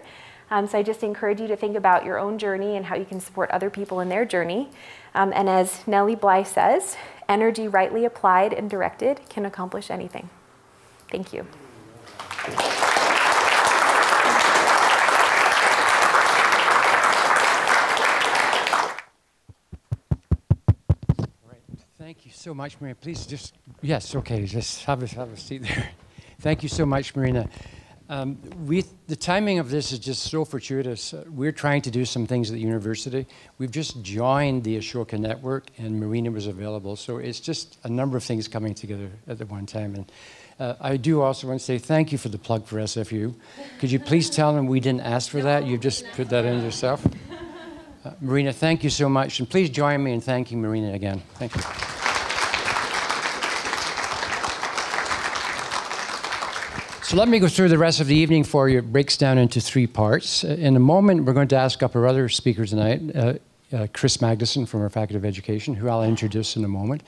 So I just encourage you to think about your own journey and how you can support other people in their journey. And as Nellie Bly says, energy rightly applied and directed can accomplish anything. Thank you.
Thank you so much, Marina. Please just, yes, okay, just have a seat there. Thank you so much, Marina. The timing of this is just so fortuitous. We're trying to do some things at the university. We've just joined the Ashoka network, and Marina was available. So it's just a number of things coming together at the one time. And I do also want to say thank you for the plug for SFU. Could you please tell them we didn't ask for that? You just put that in yourself. Marina, thank you so much. And please join me in thanking Marina again. Thank you. So let me go through the rest of the evening for you. It breaks down into 3 parts. In a moment, we're going to ask up our other speaker tonight, Kris Magnusson from our Faculty of Education, who I'll introduce in a moment.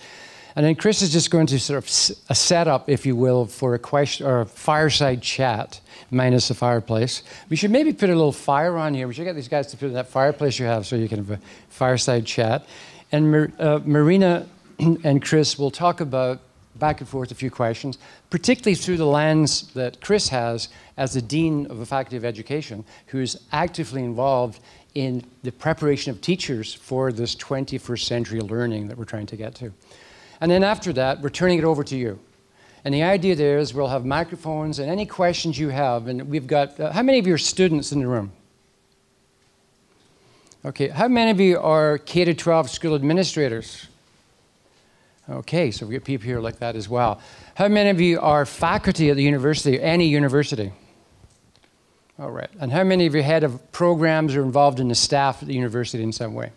And then Kris is just going to sort of a setup, if you will, for a question or a fireside chat, minus the fireplace. We should maybe put a little fire on here. We should get these guys to put in that fireplace you have so you can have a fireside chat. And Marina and Kris will talk about back and forth a few questions, particularly through the lens that Kris has as the Dean of the Faculty of Education, who is actively involved in the preparation of teachers for this 21st century learning that we're trying to get to. And then after that, we're turning it over to you. And the idea there is we'll have microphones and any questions you have. And we've got, how many of you are students in the room? Okay, how many of you are K-12 school administrators? Okay, so we get people here like that as well. How many of you are faculty at the university, any university? All right, and how many of you head of programs or involved in the staff at the university in some way?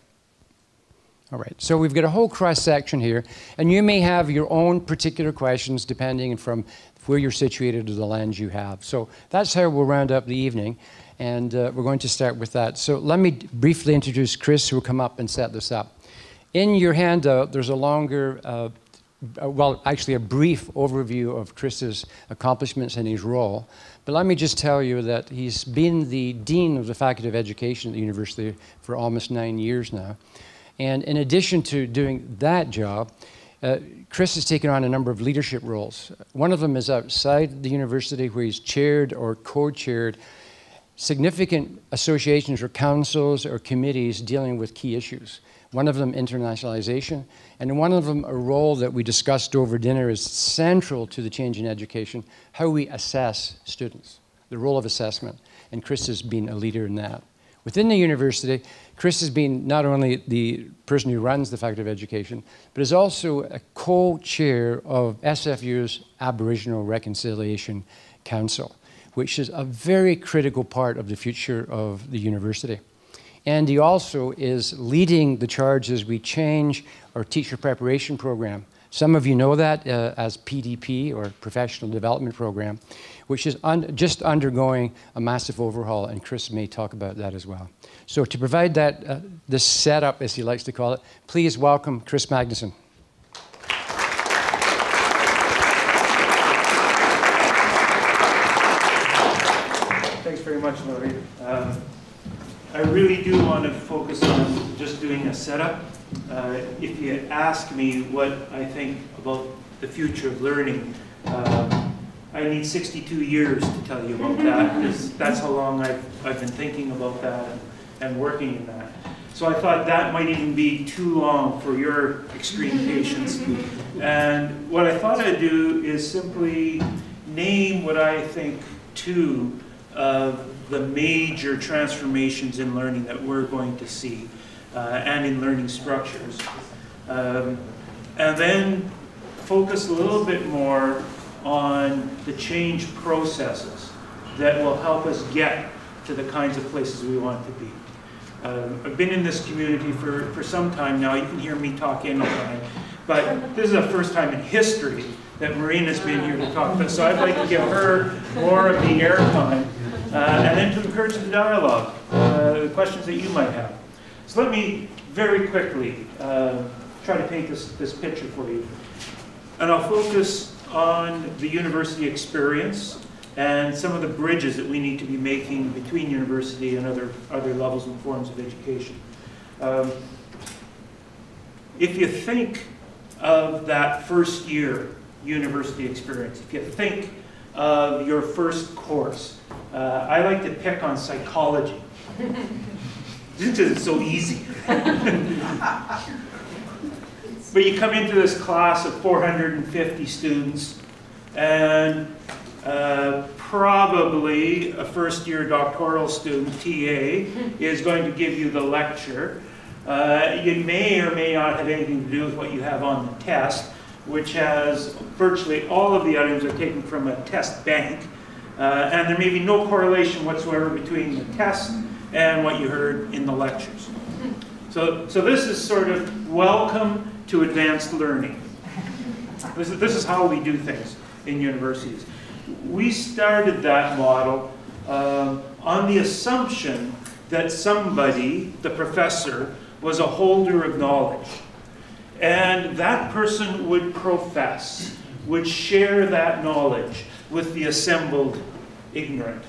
All right, so we've got a whole cross-section here, and you may have your own particular questions depending from where you're situated or the lens you have. So that's how we'll round up the evening, and we're going to start with that. So let me briefly introduce Kris, who will come up and set this up. In your handout, there's a longer, well, actually a brief overview of Kris's accomplishments in his role. But let me just tell you that he's been the Dean of the Faculty of Education at the university for almost 9 years now. And in addition to doing that job, Kris has taken on a number of leadership roles. One of them is outside the university, where he's chaired or co-chaired significant associations or councils or committees dealing with key issues. One of them, internationalization, and one of them, a role that we discussed over dinner is central to the change in education, how we assess students, the role of assessment, and Kris has been a leader in that. Within the university, Kris has been not only the person who runs the Faculty of Education, but is also a co-chair of SFU's Aboriginal Reconciliation Council, which is a very critical part of the future of the university. And he also is leading the charge as we change our teacher preparation program. Some of you know that as PDP, or Professional Development Program, which is just undergoing a massive overhaul, and Kris may talk about that as well. So to provide that, this setup, as he likes to call it, please welcome Kris Magnusson.
Thanks very much, Laurie. I really do want to focus on just doing a setup. If you ask me what I think about the future of learning, I need 62 years to tell you about that, because that's how long I've been thinking about that and working in that. So I thought that might even be too long for your extreme patience. And what I thought I'd do is simply name what I think two of the major transformations in learning that we're going to see, and in learning structures. And then focus a little bit more on the change processes that will help us get to the kinds of places we want to be. I've been in this community for some time now. You can hear me talk in all the time. But this is the first time in history that Marina's been here to talk to us. So I'd like to give her more of the airtime. And then to encourage the dialogue, the questions that you might have. So let me very quickly try to paint this picture for you. And I'll focus on the university experience and some of the bridges that we need to be making between university and other levels and forms of education. If you think of that first year university experience, if you think of your first course, I like to pick on psychology. Just because it's so easy. But you come into this class of 450 students, and probably a first-year doctoral student, TA, is going to give you the lecture. You may or may not have anything to do with what you have on the test, which has virtually all of the items are taken from a test bank. And there may be no correlation whatsoever between the test and what you heard in the lectures. So this is sort of welcome to advanced learning. This is how we do things in universities. We started that model on the assumption that somebody, the professor, was a holder of knowledge. And that person would profess, would share that knowledge with the assembled ignorant.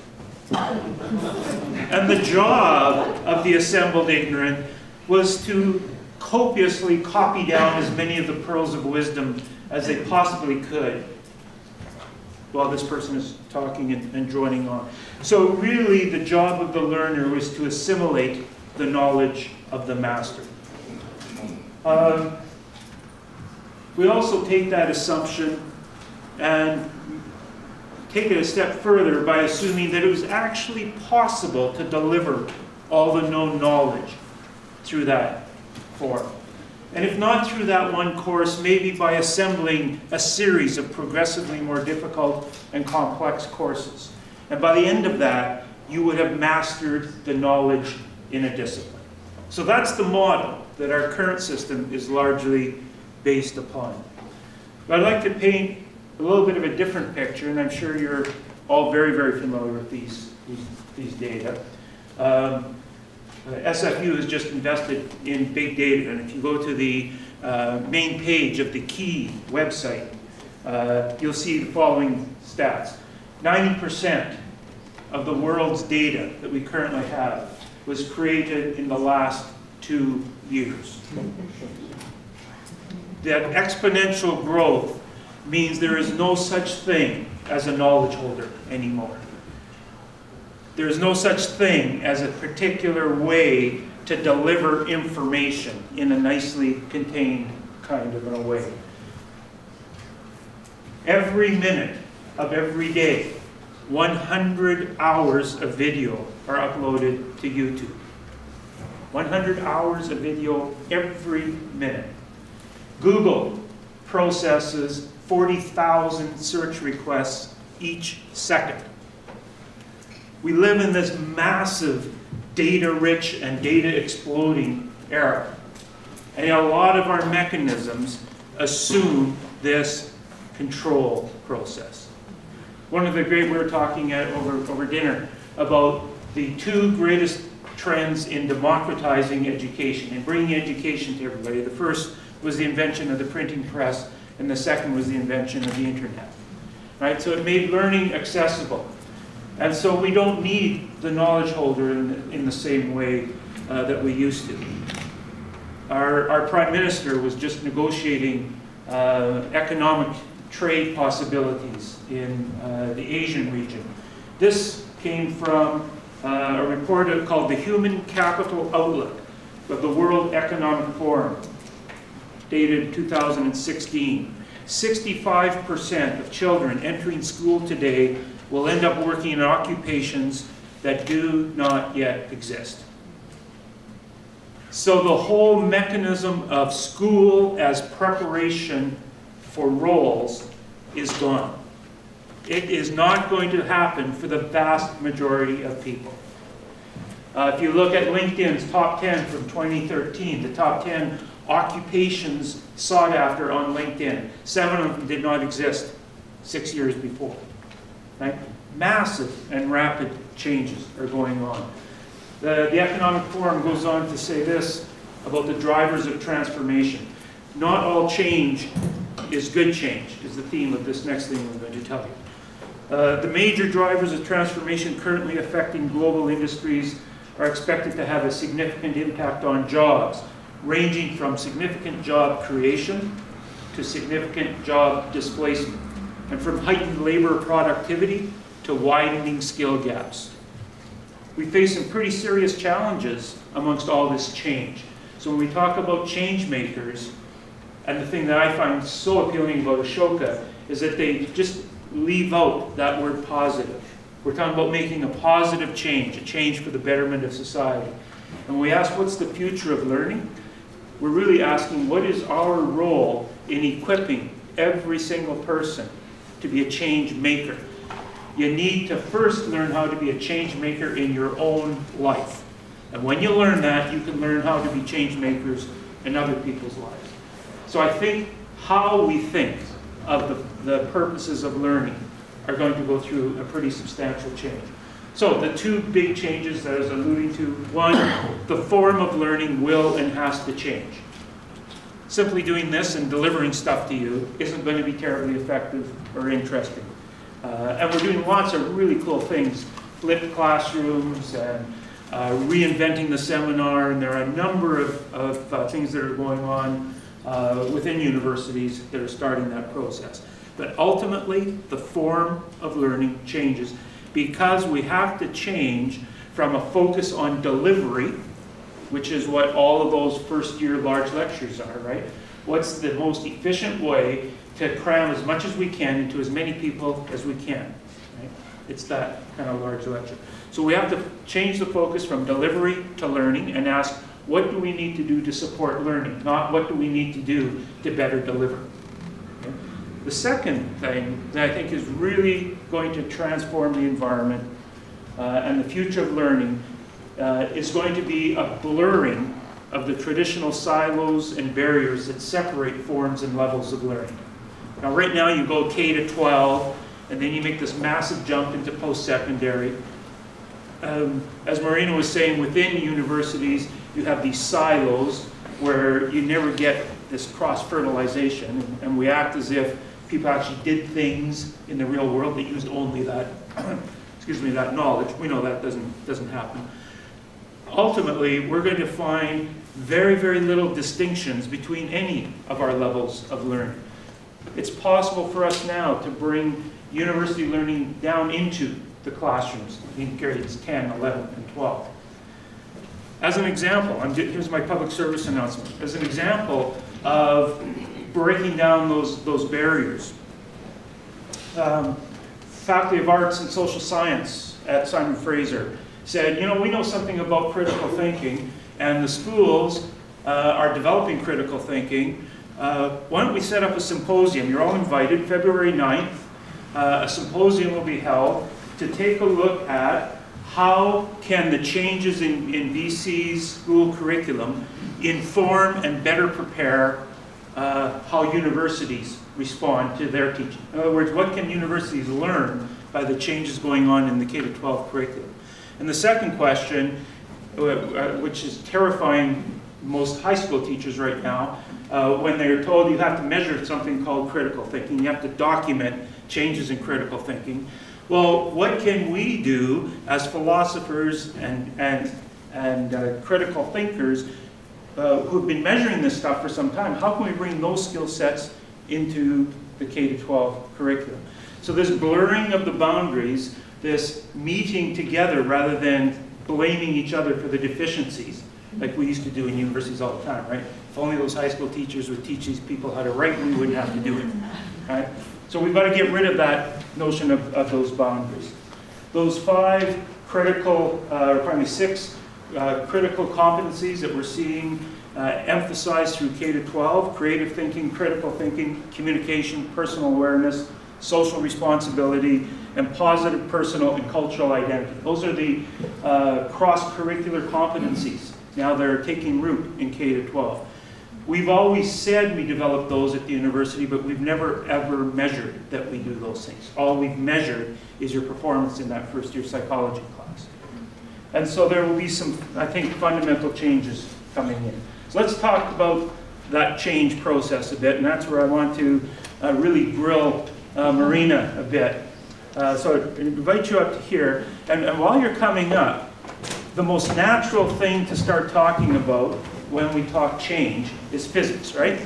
And the job of the assembled ignorant was to copiously copy down as many of the pearls of wisdom as they possibly could while this person is talking and joining on. So really the job of the learner was to assimilate the knowledge of the master. We also take that assumption and take it a step further by assuming that it was actually possible to deliver all the known knowledge through that form. And if not through that one course, maybe by assembling a series of progressively more difficult and complex courses. And by the end of that, you would have mastered the knowledge in a discipline. So that's the model that our current system is largely based upon. But I'd like to paint a little bit of a different picture, and I'm sure you're all very, very familiar with these data. SFU has just invested in big data, and if you go to the main page of the Key website, you'll see the following stats. 90% of the world's data that we currently have was created in the last 2 years. That exponential growth means there is no such thing as a knowledge holder anymore. There is no such thing as a particular way to deliver information in a nicely contained kind of a way. Every minute of every day, 100 hours of video are uploaded to YouTube. 100 hours of video every minute. Google processes 40,000 search requests each second. We live in this massive data-rich and data-exploding era. And a lot of our mechanisms assume this control process. One of the great, we were talking over dinner about the 2 greatest trends in democratizing education and bringing education to everybody. The first was the invention of the printing press, and the second was the invention of the internet. Right? So it made learning accessible. And so we don't need the knowledge holder in the same way that we used to. Our Prime Minister was just negotiating economic trade possibilities in the Asian region. This came from a report called the Human Capital Outlook of the World Economic Forum, dated 2016. 65% of children entering school today will end up working in occupations that do not yet exist. So the whole mechanism of school as preparation for roles is gone. It is not going to happen for the vast majority of people. If you look at LinkedIn's top 10 from 2013, the top 10 occupations sought after on LinkedIn, 7 of them did not exist 6 years before. Right? Massive and rapid changes are going on. The Economic Forum goes on to say this about the drivers of transformation. Not all change is good change, is the theme of this next thing I'm going to tell you. The major drivers of transformation currently affecting global industries are expected to have a significant impact on jobs, ranging from significant job creation to significant job displacement, and from heightened labor productivity to widening skill gaps. We face some pretty serious challenges amongst all this change. So when we talk about change makers, and the thing that I find so appealing about Ashoka is that they just leave out that word positive. We're talking about making a positive change, a change for the betterment of society. And when we ask what's the future of learning, we're really asking what is our role in equipping every single person to be a change maker. You need to first learn how to be a change maker in your own life. And when you learn that, you can learn how to be change makers in other people's lives. So I think how we think of the purposes of learning are going to go through a pretty substantial change. So the 2 big changes that I was alluding to, one, the form of learning will and has to change. Simply doing this and delivering stuff to you isn't going to be terribly effective or interesting. And we're doing lots of really cool things, flipped classrooms and reinventing the seminar, and there are a number of things that are going on within universities that are starting that process. But ultimately, the form of learning changes because we have to change from a focus on delivery, which is what all of those first-year large lectures are, right? What's the most efficient way to cram as much as we can into as many people as we can. Right? It's that kind of large lecture. So we have to change the focus from delivery to learning and ask, what do we need to do to support learning, not what do we need to do to better deliver. Okay? The second thing that I think is really going to transform the environment and the future of learning is going to be a blurring of the traditional silos and barriers that separate forms and levels of learning. Now right now you go K to 12, and then you make this massive jump into post-secondary. As Marina was saying, within universities you have these silos where you never get this cross-fertilization, and we act as if people actually did things in the real world that used only that, excuse me, that knowledge. We know that doesn't happen. Ultimately, we're going to find very, very little distinctions between any of our levels of learning. It's possible for us now to bring university learning down into the classrooms in grades 10, 11, and 12. As an example, here's my public service announcement. As an example of breaking down those barriers. Faculty of Arts and Social Science at Simon Fraser said, you know, we know something about critical thinking, and the schools are developing critical thinking. Why don't we set up a symposium? You're all invited, February 9th. A symposium will be held to take a look at how can the changes in BC's school curriculum inform and better prepare how universities respond to their teaching. In other words, what can universities learn by the changes going on in the K-12 curriculum? And the second question, which is terrifying most high school teachers right now, when they're told you have to measure something called critical thinking, you have to document changes in critical thinking. Well, what can we do as philosophers and critical thinkers who've been measuring this stuff for some time? How can we bring those skill sets into the K-12 curriculum? So this blurring of the boundaries, this meeting together rather than blaming each other for the deficiencies, like we used to do in universities all the time, right? If only those high school teachers would teach these people how to write, we wouldn't have to do it, right? So we've got to get rid of that notion of those boundaries. Those 5 critical, or probably 6 critical competencies that we're seeing emphasized through K-12, creative thinking, critical thinking, communication, personal awareness, social responsibility, and positive personal and cultural identity. Those are the cross-curricular competencies. Now they're taking root in K-12. We've always said we develop those at the university, but we've never ever measured that we do those things. All we've measured is your performance in that first year psychology class. And so there will be some, I think, fundamental changes coming in. So let's talk about that change process a bit, and that's where I want to really grill Marina a bit. So I invite you up to here, and while you're coming up, the most natural thing to start talking about when we talk change is physics, right?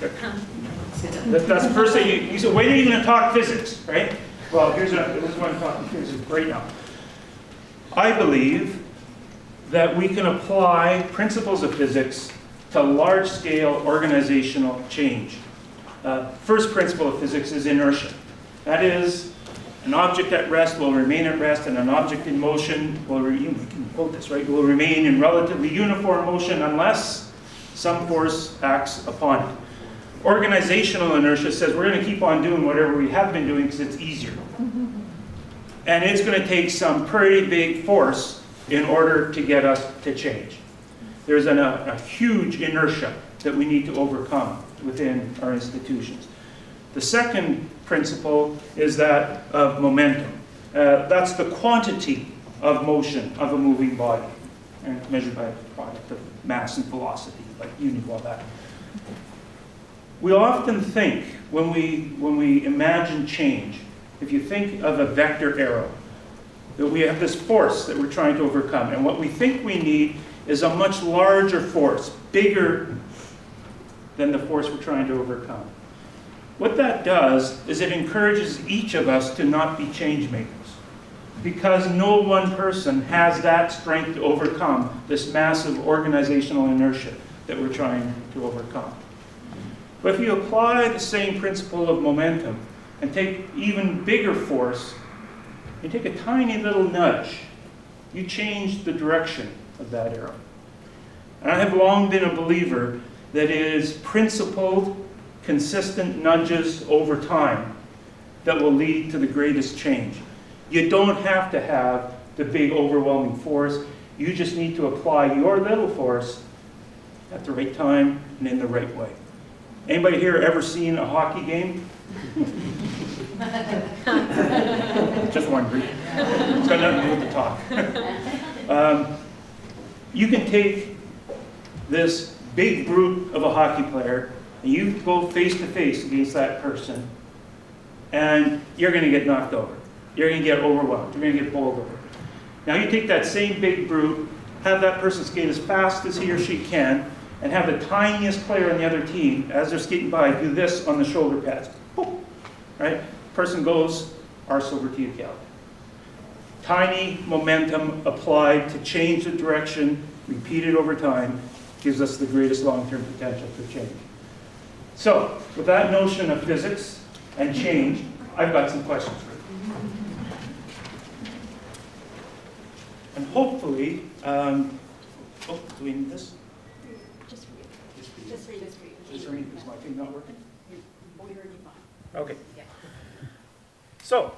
That's the first thing you said, when are you going to talk physics, right? Well, here's what I'm talking physics right now. I believe that we can apply principles of physics to large-scale organizational change. First principle of physics is inertia. That is, an object at rest will remain at rest, and an object in motion will, you can quote this, right, will remain in relatively uniform motion unless some force acts upon it. Organizational inertia says we're going to keep on doing whatever we have been doing because it's easier. And it's going to take some pretty big force in order to get us to change. There's a huge inertia that we need to overcome within our institutions. The second principle is that of momentum. That's the quantity of motion of a moving body, and it's measured by a product of mass and velocity, like you knew all that. We often think, when we imagine change, if you think of a vector arrow, that we have this force that we're trying to overcome, and what we think we need is a much larger force, bigger than the force we're trying to overcome. What that does is it encourages each of us to not be change makers, because no one person has that strength to overcome this massive organizational inertia that we're trying to overcome. But if you apply the same principle of momentum and take even bigger force, you take a tiny little nudge, you change the direction of that arrow. And I have long been a believer that it is principled, consistent nudges over time that will lead to the greatest change. You don't have to have the big overwhelming force. You just need to apply your little force at the right time and in the right way. Anybody here ever seen a hockey game? Just wondering. It's got nothing to do with the talk. You can take this big brute of a hockey player and you go face to face against that person and you're going to get knocked over. You're going to get overwhelmed. You're going to get bowled over. Now you take that same big brute, have that person skate as fast as he or she can, and have the tiniest player on the other team, as they're skating by, do this on the shoulder pads. Boom. Right? Person goes, arse over to you, Cal. Tiny momentum applied to change the direction, repeated over time, gives us the greatest long-term potential for change. So, with that notion of physics and change, I've got some questions for you. And hopefully, oh, do we need this?
Just read.
Just read. Just read. Is my thing not working?
We heard you fine.
Okay.
Yeah.
So,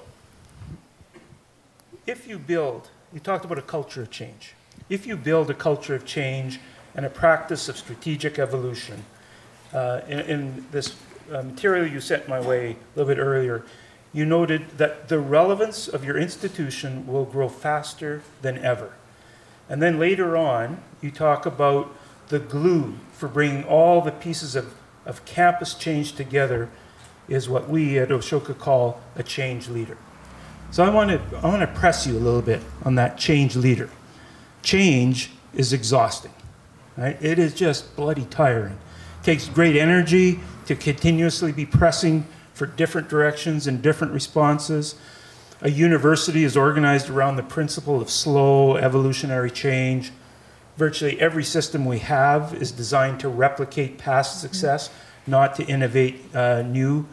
if you build, you talked about a culture of change. If you build a culture of change and a practice of strategic evolution, in this material you sent my way a little bit earlier, you noted that the relevance of your institution will grow faster than ever. And then later on, you talk about the glue for bringing all the pieces of campus change together is what we at Ashoka call a change leader. So I want to press you a little bit on that change leader. Change is exhausting, right? It is just bloody tiring. It takes great energy to continuously be pressing for different directions and different responses. A university is organized around the principle of slow evolutionary change. Virtually every system we have is designed to replicate past success, not to innovate new.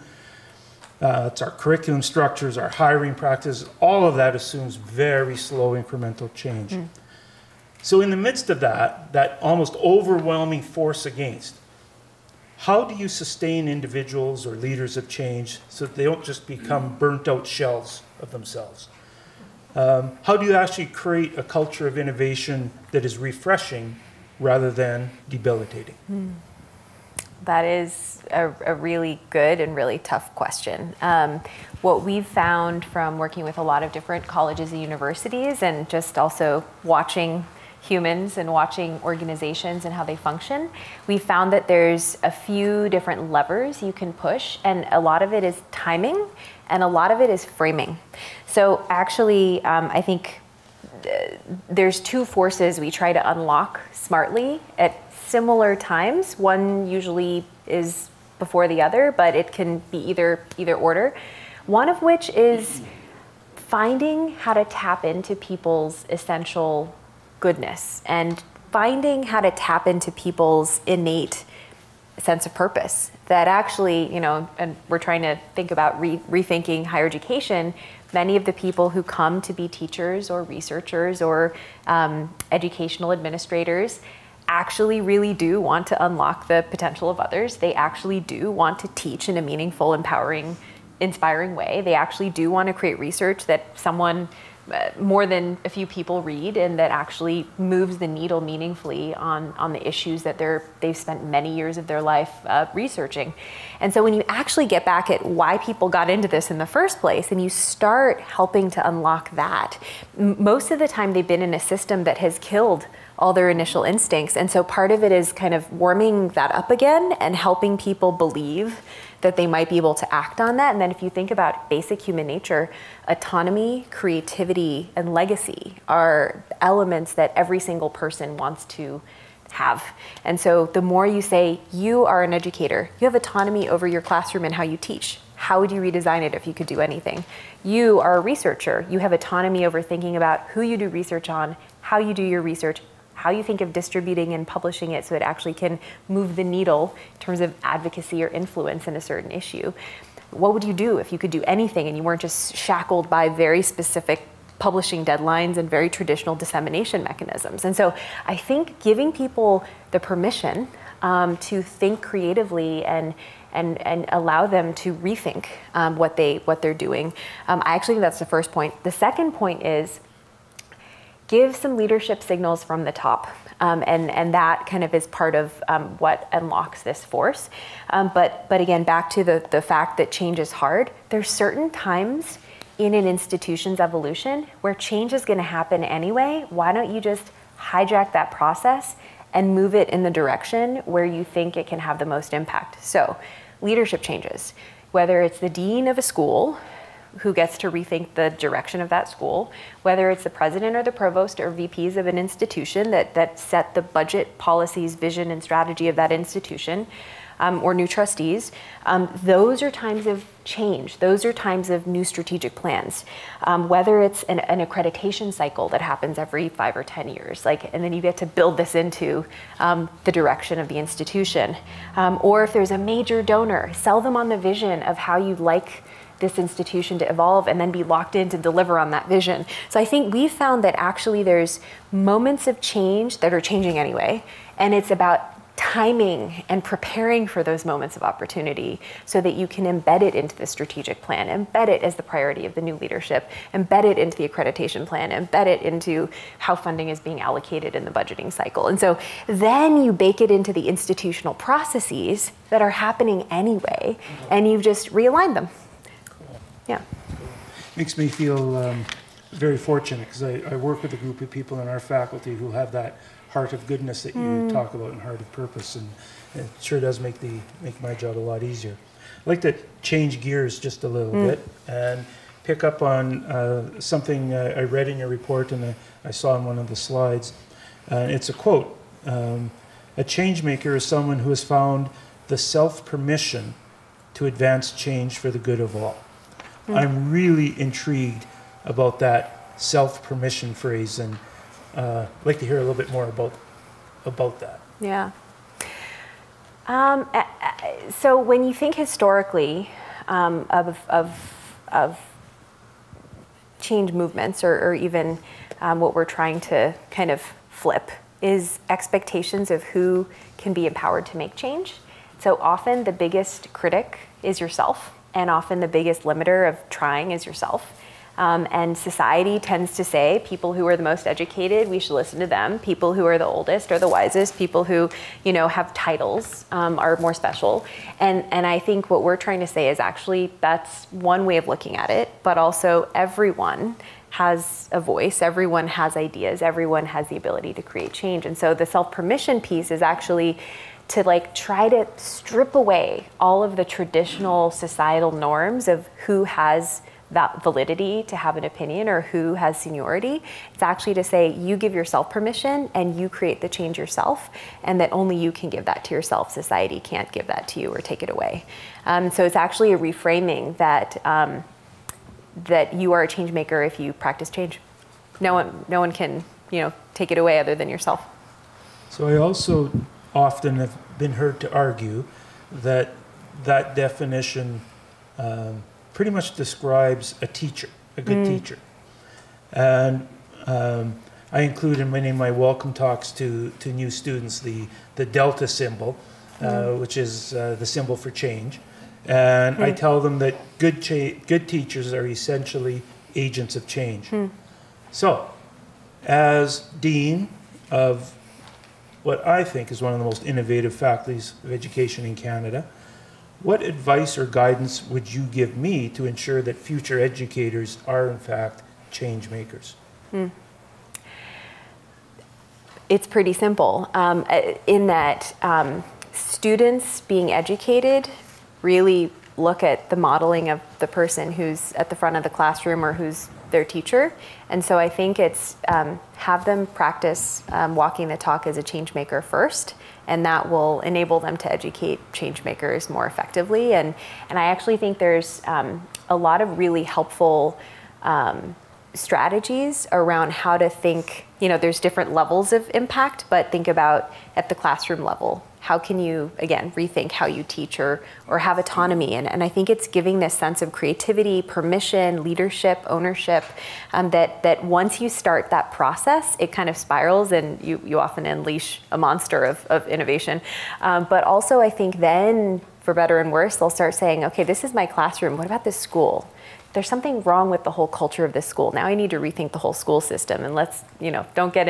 It's our curriculum structures, our hiring practices, all of that assumes very slow incremental change. So in the midst of that almost overwhelming force against, how do you sustain individuals or leaders of change so that they don't just become burnt out shells of themselves? How do you actually create a culture of innovation that is refreshing rather than debilitating?
That is a really good and really tough question. What we've found from working with a lot of different colleges and universities and just also watching humans and watching organizations and how they function, we found that there's a few different levers you can push, and a lot of it is timing and a lot of it is framing. So actually, I think there's two forces we try to unlock smartly at similar times. One usually is before the other, but it can be either order. One of which is finding how to tap into people's essential goodness and finding how to tap into people's innate sense of purpose. That actually, and we're trying to think about rethinking higher education. Many of the people who come to be teachers or researchers or educational administrators actually really do want to unlock the potential of others. They actually do want to teach in a meaningful, empowering, inspiring way. They actually do want to create research that more than a few people read and that actually moves the needle meaningfully on the issues that they've spent many years of their life researching. And so when you actually get back at why people got into this in the first place and you start helping to unlock that, most of the time they've been in a system that has killed all their initial instincts. And so part of it is kind of warming that up again and helping people believe that they might be able to act on that. And then if you think about basic human nature, autonomy, creativity, and legacy are elements that every single person wants to have. And so the more you say, you are an educator, you have autonomy over your classroom and how you teach. How would you redesign it if you could do anything? You are a researcher. You have autonomy over thinking about who you do research on, how you do your research, how you think of distributing and publishing it so it actually can move the needle in terms of advocacy or influence in a certain issue. What would you do if you could do anything and you weren't just shackled by very specific publishing deadlines and very traditional dissemination mechanisms? And so I think giving people the permission to think creatively and allow them to rethink what they're doing. I actually think that's the first point. The second point is give some leadership signals from the top. And that kind of is part of what unlocks this force. But again, back to the fact that change is hard. There's certain times in an institution's evolution where change is going to happen anyway. Why don't you just hijack that process and move it in the direction where you think it can have the most impact? So leadership changes, whether it's the dean of a school who gets to rethink the direction of that school, whether it's the president or the provost or VPs of an institution that set the budget, policies, vision, and strategy of that institution, or new trustees, those are times of change. Those are times of new strategic plans. Whether it's an accreditation cycle that happens every 5 or 10 years, and then you get to build this into the direction of the institution. Or if there's a major donor, sell them on the vision of how you'd like this institution to evolve and then be locked in to deliver on that vision. So I think we've found that actually there's moments of change that are changing anyway, and it's about timing and preparing for those moments of opportunity so that you can embed it into the strategic plan, embed it as the priority of the new leadership, embed it into the accreditation plan, embed it into how funding is being allocated in the budgeting cycle. And so then you bake it into the institutional processes that are happening anyway, and you've just realigned them. Yeah.
Makes me feel very fortunate because I work with a group of people in our faculty who have that heart of goodness that you talk about and heart of purpose, and it sure does make my job a lot easier. I'd like to change gears just a little bit and pick up on something I read in your report and I saw in one of the slides. It's a quote. A change maker is someone who has found the self-permission to advance change for the good of all. I'm really intrigued about that self-permission phrase, and I'd like to hear a little bit more about that.
Yeah. So when you think historically of change movements, or even what we're trying to kind of flip, is expectations of who can be empowered to make change. So often the biggest critic is yourself, and often the biggest limiter of trying is yourself. And society tends to say people who are the most educated, we should listen to them. People who are the oldest or the wisest, people who, have titles are more special. And I think what we're trying to say is actually that's one way of looking at it, but also everyone has a voice, everyone has ideas, everyone has the ability to create change. And so the self-permission piece is actually to try to strip away all of the traditional societal norms of who has that validity to have an opinion or who has seniority. It's actually to say you give yourself permission and you create the change yourself, and that only you can give that to yourself. Society can't give that to you or take it away. So it's actually a reframing that that you are a change maker if you practice change. No one can take it away other than yourself.
So I also often have been heard to argue that that definition pretty much describes a teacher, a good teacher. And I include in many of my welcome talks to new students the delta symbol, which is the symbol for change. And I tell them that good teachers are essentially agents of change. So, as Dean of what I think is one of the most innovative faculties of education in Canada, what advice or guidance would you give me to ensure that future educators are in fact change makers?
It's pretty simple in that students being educated really look at the modeling of the person who's at the front of the classroom or who's their teacher. And so I think it's have them practice walking the talk as a change maker first, and that will enable them to educate change makers more effectively. And I actually think there's a lot of really helpful strategies around how to think, you know, there's different levels of impact, but think about at the classroom level. How can you, again, rethink how you teach or have autonomy? And I think it's giving this sense of creativity, permission, leadership, ownership, that once you start that process, it kind of spirals and you often unleash a monster of innovation. But also I think then, for better and worse, they'll start saying, okay, this is my classroom, what about this school? There's something wrong with the whole culture of this school. Now I need to rethink the whole school system, and let's, you know, don't get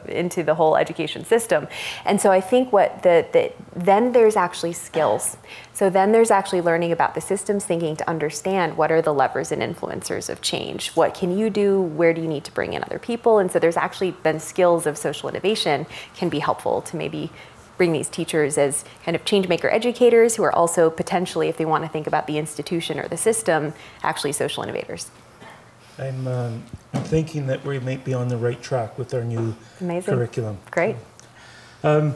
into the whole education system. And so I think then there's actually skills. So then there's actually learning about the systems thinking to understand what are the levers and influencers of change. What can you do? Where do you need to bring in other people? And so there's actually then skills of social innovation can be helpful to maybe bring these teachers as kind of changemaker educators who are also potentially, if they want to think about the institution or the system, actually social innovators.
I'm thinking that we might be on the right track with our new curriculum.
Great.
Maybe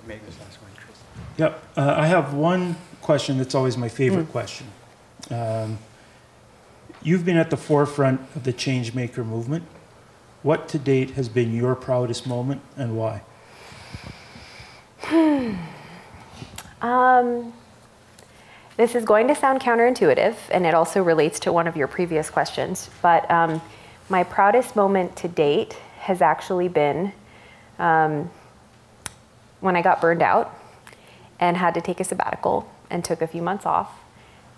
this last one, Kris.
Yep. I have one question that's always my favorite question. You've been at the forefront of the changemaker movement. What to date has been your proudest moment and why?
This is going to sound counterintuitive, and it also relates to one of your previous questions, but my proudest moment to date has actually been when I got burned out and had to take a sabbatical and took a few months off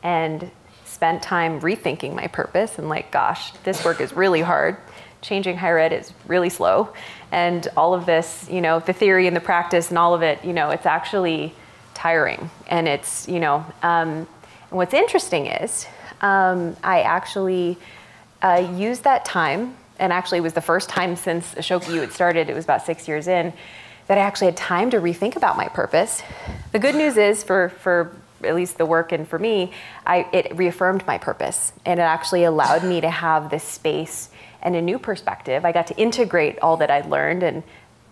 and spent time rethinking my purpose and like, gosh, this work is really hard. Changing higher ed is really slow. And all of this, you know, the theory and the practice and all of it, you know, it's actually tiring. And it's, you know, and what's interesting is I actually used that time, and actually it was the first time since Ashoka you had started, it was about 6 years in, that I actually had time to rethink about my purpose. The good news is for at least the work and for me, it reaffirmed my purpose. And it actually allowed me to have this space and a new perspective. I got to integrate all that I'd learned and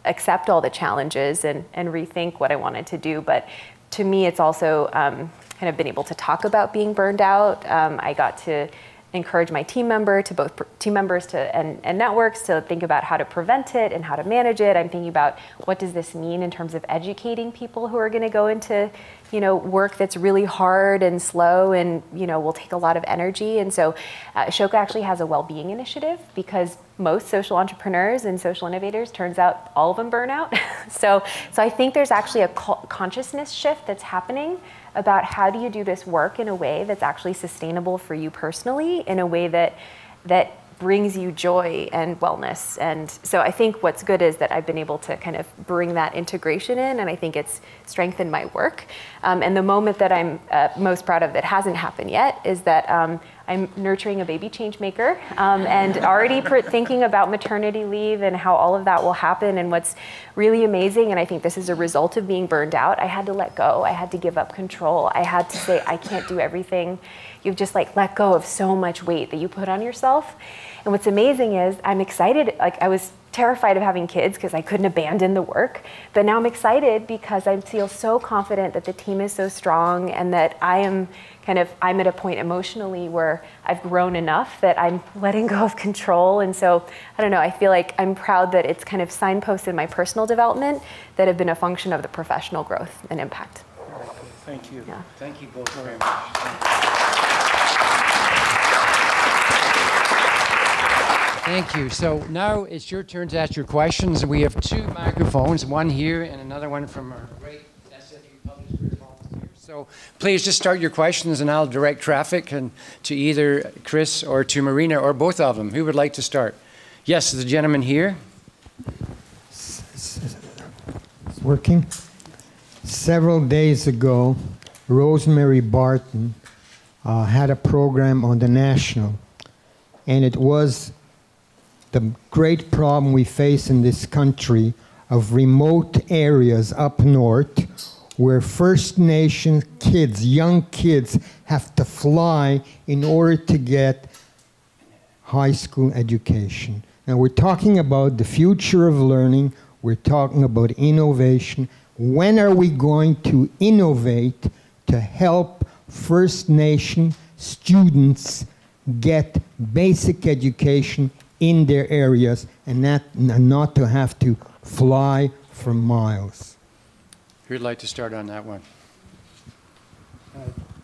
accept all the challenges and rethink what I wanted to do. But to me, it's also kind of been able to talk about being burned out. I got to encourage my team members and networks to think about how to prevent it and how to manage it. I'm thinking about what does this mean in terms of educating people who are going to go into, you know, work that's really hard and slow and, you know, will take a lot of energy. And so Ashoka actually has a well-being initiative because most social entrepreneurs and social innovators, turns out all of them burn out. So I think there's actually a consciousness shift that's happening about how do you do this work in a way that's actually sustainable for you personally, in a way that brings you joy and wellness. And so I think what's good is that I've been able to kind of bring that integration in, and I think it's strengthened my work. And the moment that I'm most proud of that hasn't happened yet is that I'm nurturing a baby changemaker and already thinking about maternity leave and how all of that will happen. And what's really amazing, and I think this is a result of being burned out, I had to let go. I had to give up control. I had to say, I can't do everything. You've just like let go of so much weight that you put on yourself. And what's amazing is I'm excited. Like I was terrified of having kids because I couldn't abandon the work. But now I'm excited because I feel so confident that the team is so strong and that I'm at a point emotionally where I've grown enough that I'm letting go of control. And so, I don't know, I feel like I'm proud that it's kind of signposted my personal development that have been a function of the professional growth and impact.
Thank you.
Yeah.
Thank you both very much. Thank you. So now it's your turn to ask your questions. We have two microphones, one here and another one from our great SFU public schools volunteers. So please just start your questions and I'll direct traffic and to either Kris or to Marina or both of them. Who would like to start? Yes, the gentleman here.
It's working. Several days ago, Rosemary Barton had a program on the National, and it was the great problem we face in this country of remote areas up north where First Nation kids, young kids, have to fly in order to get high school education. And we're talking about the future of learning. We're talking about innovation. When are we going to innovate to help First Nation students get basic education in their areas and not to have to fly for miles.
Who'd like to start on that one?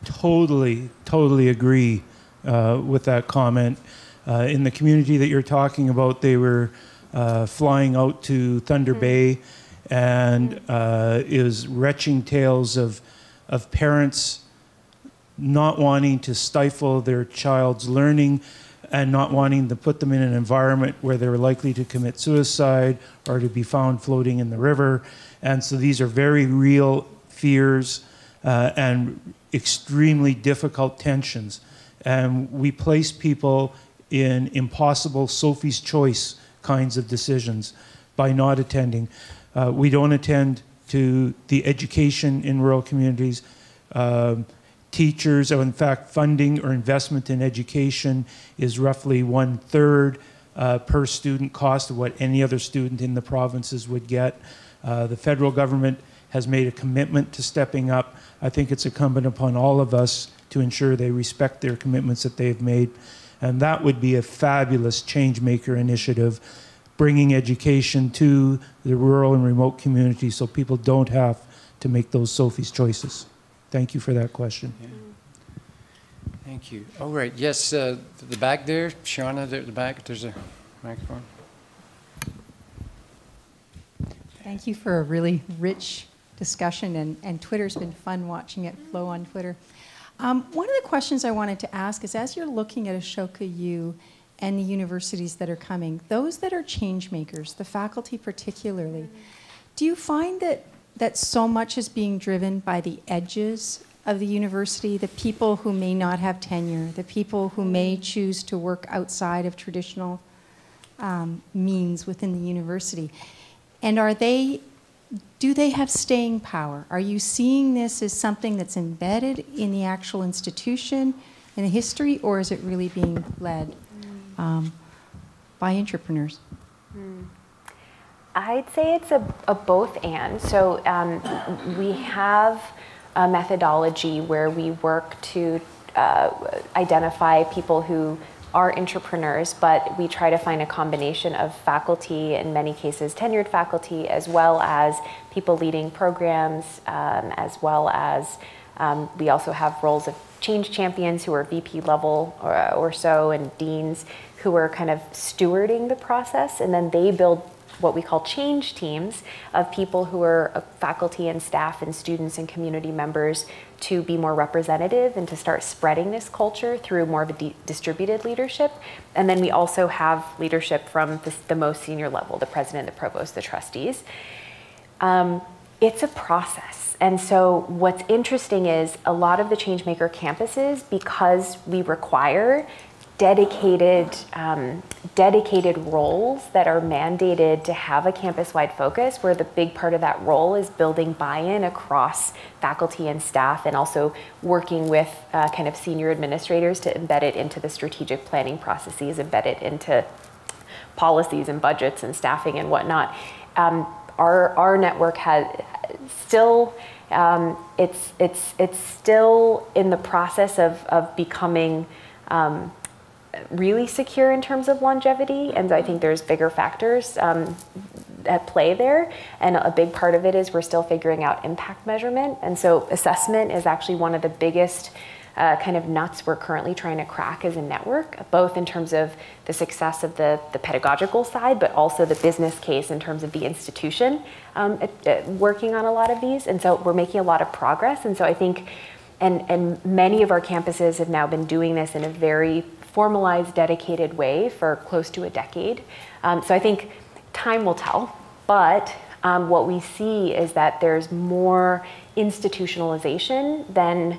Totally agree with that comment. In the community that you're talking about, they were flying out to Thunder Bay, and it was retching tales of parents not wanting to stifle their child's learning and not wanting to put them in an environment where they're likely to commit suicide or to be found floating in the river. And so these are very real fears and extremely difficult tensions. And we place people in impossible Sophie's choice kinds of decisions by not attending. We don't attend to the education in rural communities. Teachers, or in fact, funding or investment in education is roughly 1/3 per student cost of what any other student in the provinces would get. The federal government has made a commitment to stepping up. I think it's incumbent upon all of us to ensure they respect their commitments that they've made. And that would be a fabulous changemaker initiative, bringing education to the rural and remote communities so people don't have to make those Sophie's choices. Thank you for that question.
Yeah. Thank you. All right. Yes, the back there, Shauna, there at the back, there's a microphone.
Thank you for a really rich discussion, and Twitter's been fun watching it flow on Twitter. One of the questions I wanted to ask is, as you're looking at Ashoka U and the universities that are coming, those that are change makers, the faculty particularly, do you find that so much is being driven by the edges of the university, the people who may not have tenure, the people who may choose to work outside of traditional means within the university? And do they have staying power? Are you seeing this as something that's embedded in the actual institution, in the history, or is it really being led by entrepreneurs?
I'd say it's a both and. So we have a methodology where we work to identify people who are entrepreneurs, but we try to find a combination of faculty, in many cases tenured faculty, as well as people leading programs, as well as we also have roles of change champions who are VP level or so, and deans who are kind of stewarding the process, and then they build what we call change teams of people who are faculty and staff and students and community members to be more representative and to start spreading this culture through more of a distributed leadership. And then we also have leadership from the most senior level, the president, the provost, the trustees. It's a process. And so what's interesting is a lot of the changemaker campuses, because we require dedicated roles that are mandated to have a campus-wide focus, where the big part of that role is building buy-in across faculty and staff, and also working with kind of senior administrators to embed it into the strategic planning processes, embed it into policies and budgets and staffing and whatnot. Our network has still, it's still in the process of becoming really secure in terms of longevity, and I think there's bigger factors at play there, and a big part of it is we're still figuring out impact measurement, and so assessment is actually one of the biggest kind of nuts we're currently trying to crack as a network, both in terms of the success of the pedagogical side, but also the business case in terms of the institution working on a lot of these, and so we're making a lot of progress, and so I think, and many of our campuses have now been doing this in a very formalized, dedicated way for close to a decade. So I think time will tell, but what we see is that there's more institutionalization than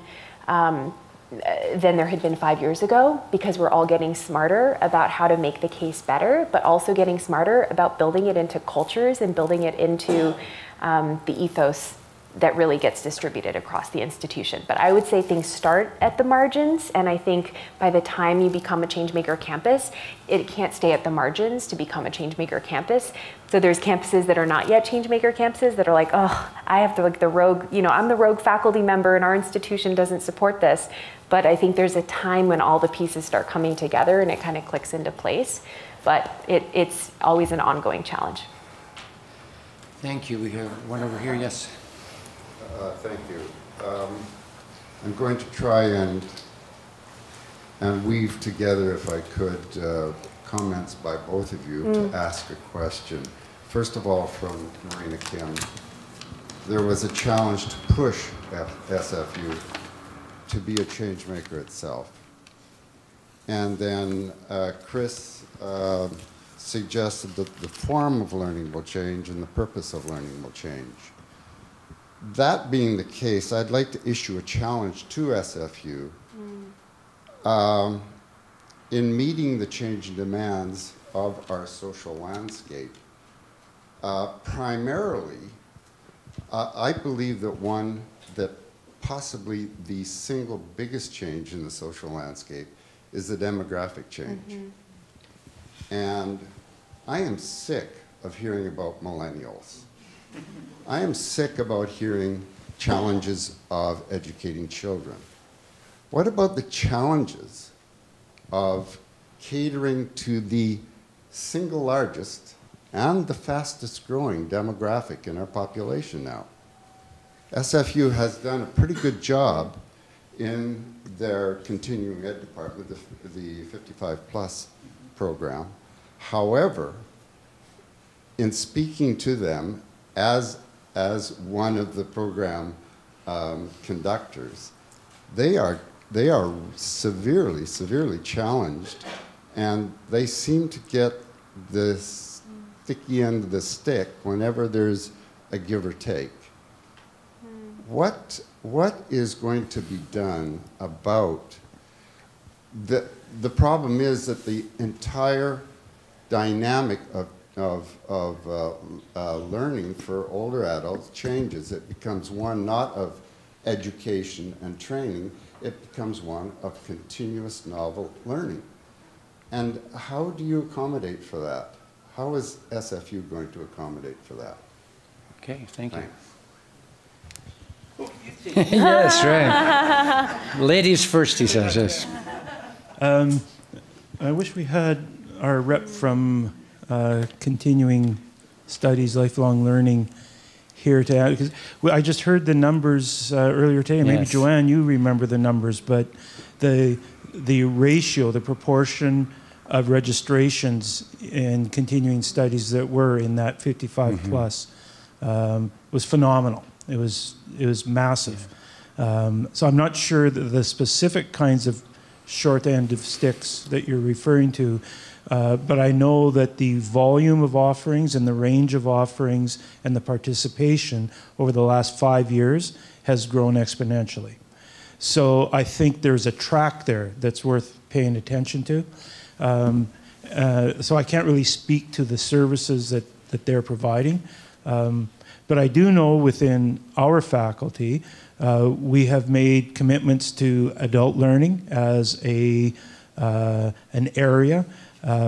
there had been 5 years ago, because we're all getting smarter about how to make the case better, but also getting smarter about building it into cultures and building it into the ethos that really gets distributed across the institution. But I would say things start at the margins, and I think by the time you become a changemaker campus, it can't stay at the margins to become a changemaker campus. So there's campuses that are not yet changemaker campuses that are like, oh, I have to, like, the rogue, you know, I'm the rogue faculty member and our institution doesn't support this. But I think there's a time when all the pieces start coming together and it kind of clicks into place. But it's always an ongoing challenge.
Thank you. We have one over here. Yes.
Thank you. I'm going to try and weave together, if I could, comments by both of you to ask a question. First of all, from Marina Kim, there was a challenge to push SFU to be a change maker itself. And then Kris suggested that the form of learning will change and the purpose of learning will change. That being the case, I'd like to issue a challenge to SFU in meeting the changing demands of our social landscape. Primarily, I believe that possibly the single biggest change in the social landscape is the demographic change. And I am sick of hearing about millennials. I am sick about hearing challenges of educating children. What about the challenges of catering to the single largest and the fastest growing demographic in our population now? SFU has done a pretty good job in their continuing ed department, the 55+ program. However, in speaking to them as one of the program conductors, they are severely challenged, and they seem to get the sticky end of the stick whenever there's a give or take. What is going to be done about the problem is that the entire dynamic of learning for older adults changes. It becomes one not of education and training, it becomes one of continuous novel learning. And how do you accommodate for that? How is SFU going to accommodate for that?
Okay, thank you.
Thanks.
Yes, right. Ladies first, he says. Yes.
I wish we had our rep from continuing studies, lifelong learning, here to add, because I just heard the numbers earlier today, and maybe
Yes.
Joanne, you remember the numbers, but the ratio, the proportion of registrations in continuing studies that were in that 55 plus was phenomenal. It was massive. So I'm not sure that the specific kinds of short end of sticks that you're referring to, but I know that the volume of offerings and the range of offerings and the participation over the last 5 years has grown exponentially. So I think there's a track there that's worth paying attention to. So I can't really speak to the services that they're providing. But I do know within our faculty, we have made commitments to adult learning as an area.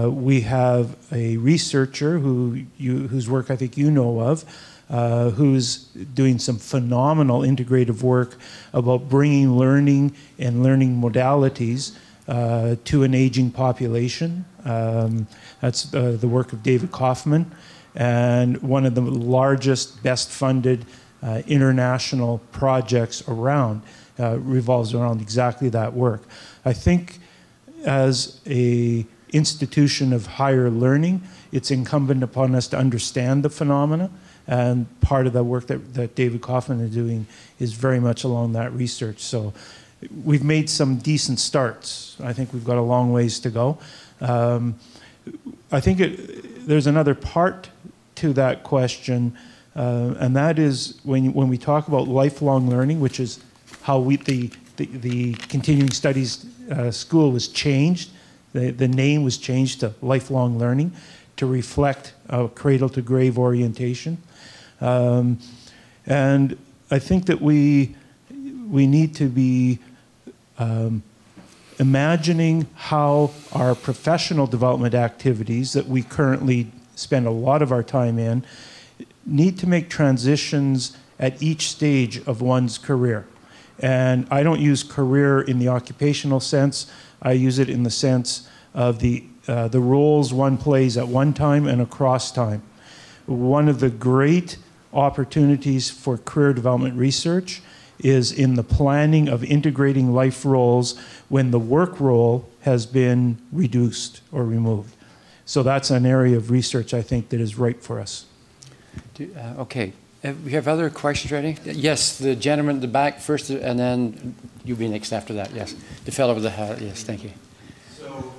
We have a researcher whose work I think you know of, who's doing some phenomenal integrative work about bringing learning and learning modalities to an aging population. That's the work of David Kaufman. And one of the largest, best funded international projects around revolves around exactly that work. I think as an institution of higher learning, it's incumbent upon us to understand the phenomena, and part of the work that David Kaufman is doing is very much along that research. So we've made some decent starts. I think we've got a long ways to go. I think there's another part to that question, and that is when we talk about lifelong learning, which is how the continuing studies school was changed. The name was changed to lifelong learning to reflect a cradle to grave orientation. And I think that we need to be imagining how our professional development activities that we currently spend a lot of our time in need to make transitions at each stage of one's career. And I don't use career in the occupational sense. I use it in the sense of the roles one plays at one time and across time. One of the great opportunities for career development research is in the planning of integrating life roles when the work role has been reduced or removed. So that's an area of research I think that is ripe for us.
Okay. We have other questions ready? Yes, the gentleman in the back first, and then you'll be next after that. Yes, the fellow with the hat. Yes, thank you.
So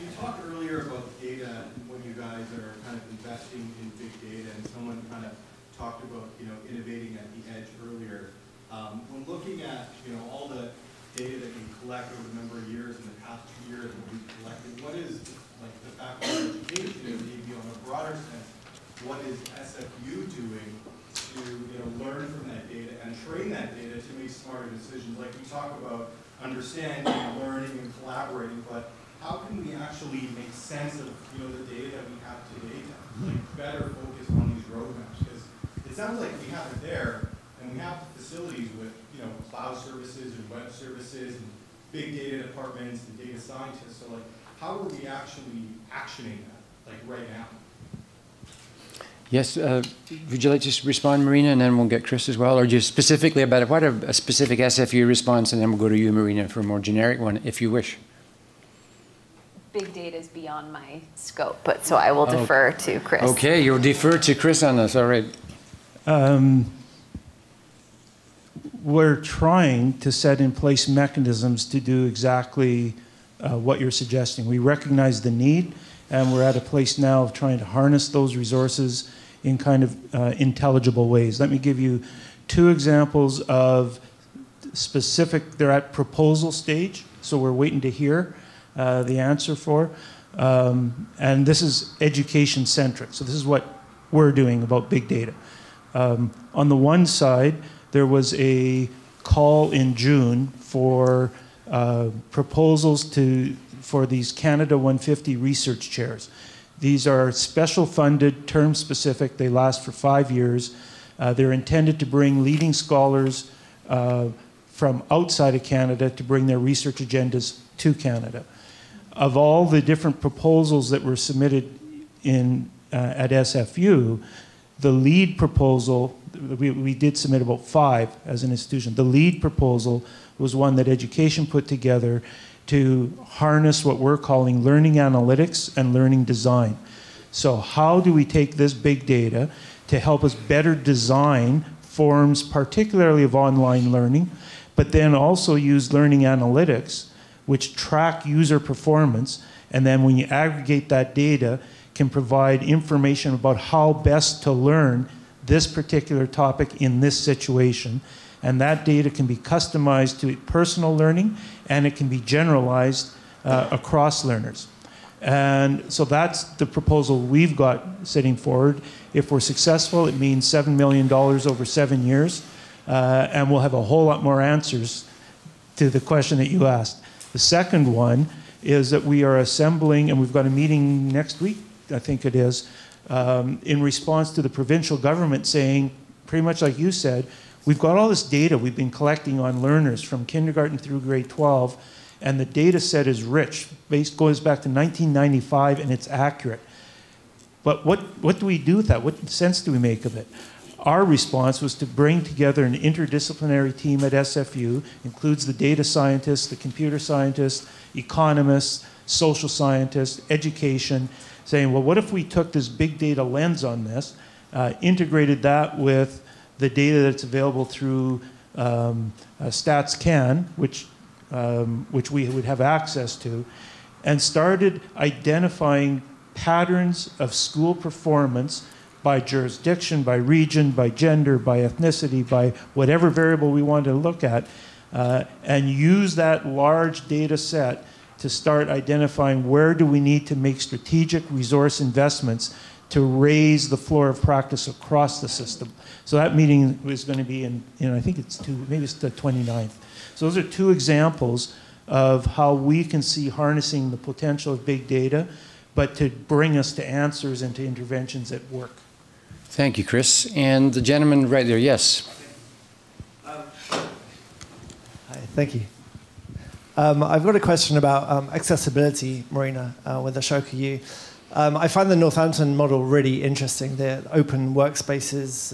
you talked earlier about data when you guys are kind of investing in big data, and someone kind of talked about innovating at the edge earlier. When looking at all the data that you collect over a number of years in the past 2 years that we've collected, what is like the faculty of education, maybe on a broader sense? What is SFU doing to learn from that data and train that data to make smarter decisions? Like we talk about understanding, learning, and collaborating, but how can we actually make sense of the data that we have today to better focus on these roadmaps? Because it sounds like we have it there, and we have the facilities with cloud services and web services and big data departments and data scientists. So how are we actually actioning that right now?
Yes, would you like to respond, Marina, and then we'll get Kris as well, or just specifically about it? What a specific SFU response, and then we'll go to you, Marina, for a more generic one, if you wish.
Big data is beyond my scope, but so I will defer to Kris.
Okay, you'll defer to Kris on this. All right.
We're trying to set in place mechanisms to do exactly what you're suggesting. We recognize the need, and we're at a place now of trying to harness those resources in kind of intelligible ways. Let me give you 2 examples of specific, they're at proposal stage, so we're waiting to hear the answer for. And this is education centric, so this is what we're doing about big data. On the one side, there was a call in June for proposals for these Canada 150 research chairs. These are special funded, term specific, they last for 5 years. They're intended to bring leading scholars from outside of Canada to bring their research agendas to Canada. Of all the different proposals that were submitted at SFU, the lead proposal, we did submit about 5 as an institution. The lead proposal was one that education put together to harness what we're calling learning analytics and learning design. So how do we take this big data to help us better design forms, particularly of online learning, but then also use learning analytics, which track user performance, and then when you aggregate that data, can provide information about how best to learn this particular topic in this situation. And that data can be customized to personal learning, and it can be generalized across learners. And so that's the proposal we've got sitting forward. If we're successful, it means $7 million over 7 years, and we'll have a whole lot more answers to the question that you asked. The second one is that we are assembling, and we've got a meeting next week, I think it is, in response to the provincial government saying, pretty much like you said, we've got all this data we've been collecting on learners from kindergarten through grade 12, and the data set is rich. Goes back to 1995, and it's accurate. But what do we do with that? What sense do we make of it? Our response was to bring together an interdisciplinary team at SFU, includes the data scientists, the computer scientists, economists, social scientists, education, saying, well, what if we took this big data lens on this, integrated that with the data that's available through StatsCan, which we would have access to, and started identifying patterns of school performance by jurisdiction, by region, by gender, by ethnicity, by whatever variable we wanted to look at, and use that large data set to start identifying where do we need to make strategic resource investments to raise the floor of practice across the system. So that meeting is going to be in I think maybe it's the 29th. So those are two examples of how we can see harnessing the potential of big data, but to bring us to answers and to interventions that work.
Thank you, Kris. And the gentleman right there, yes.
Hi, thank you. I've got a question about accessibility, Marina, with Ashoka U. I find the Northampton model really interesting. They're open workspaces,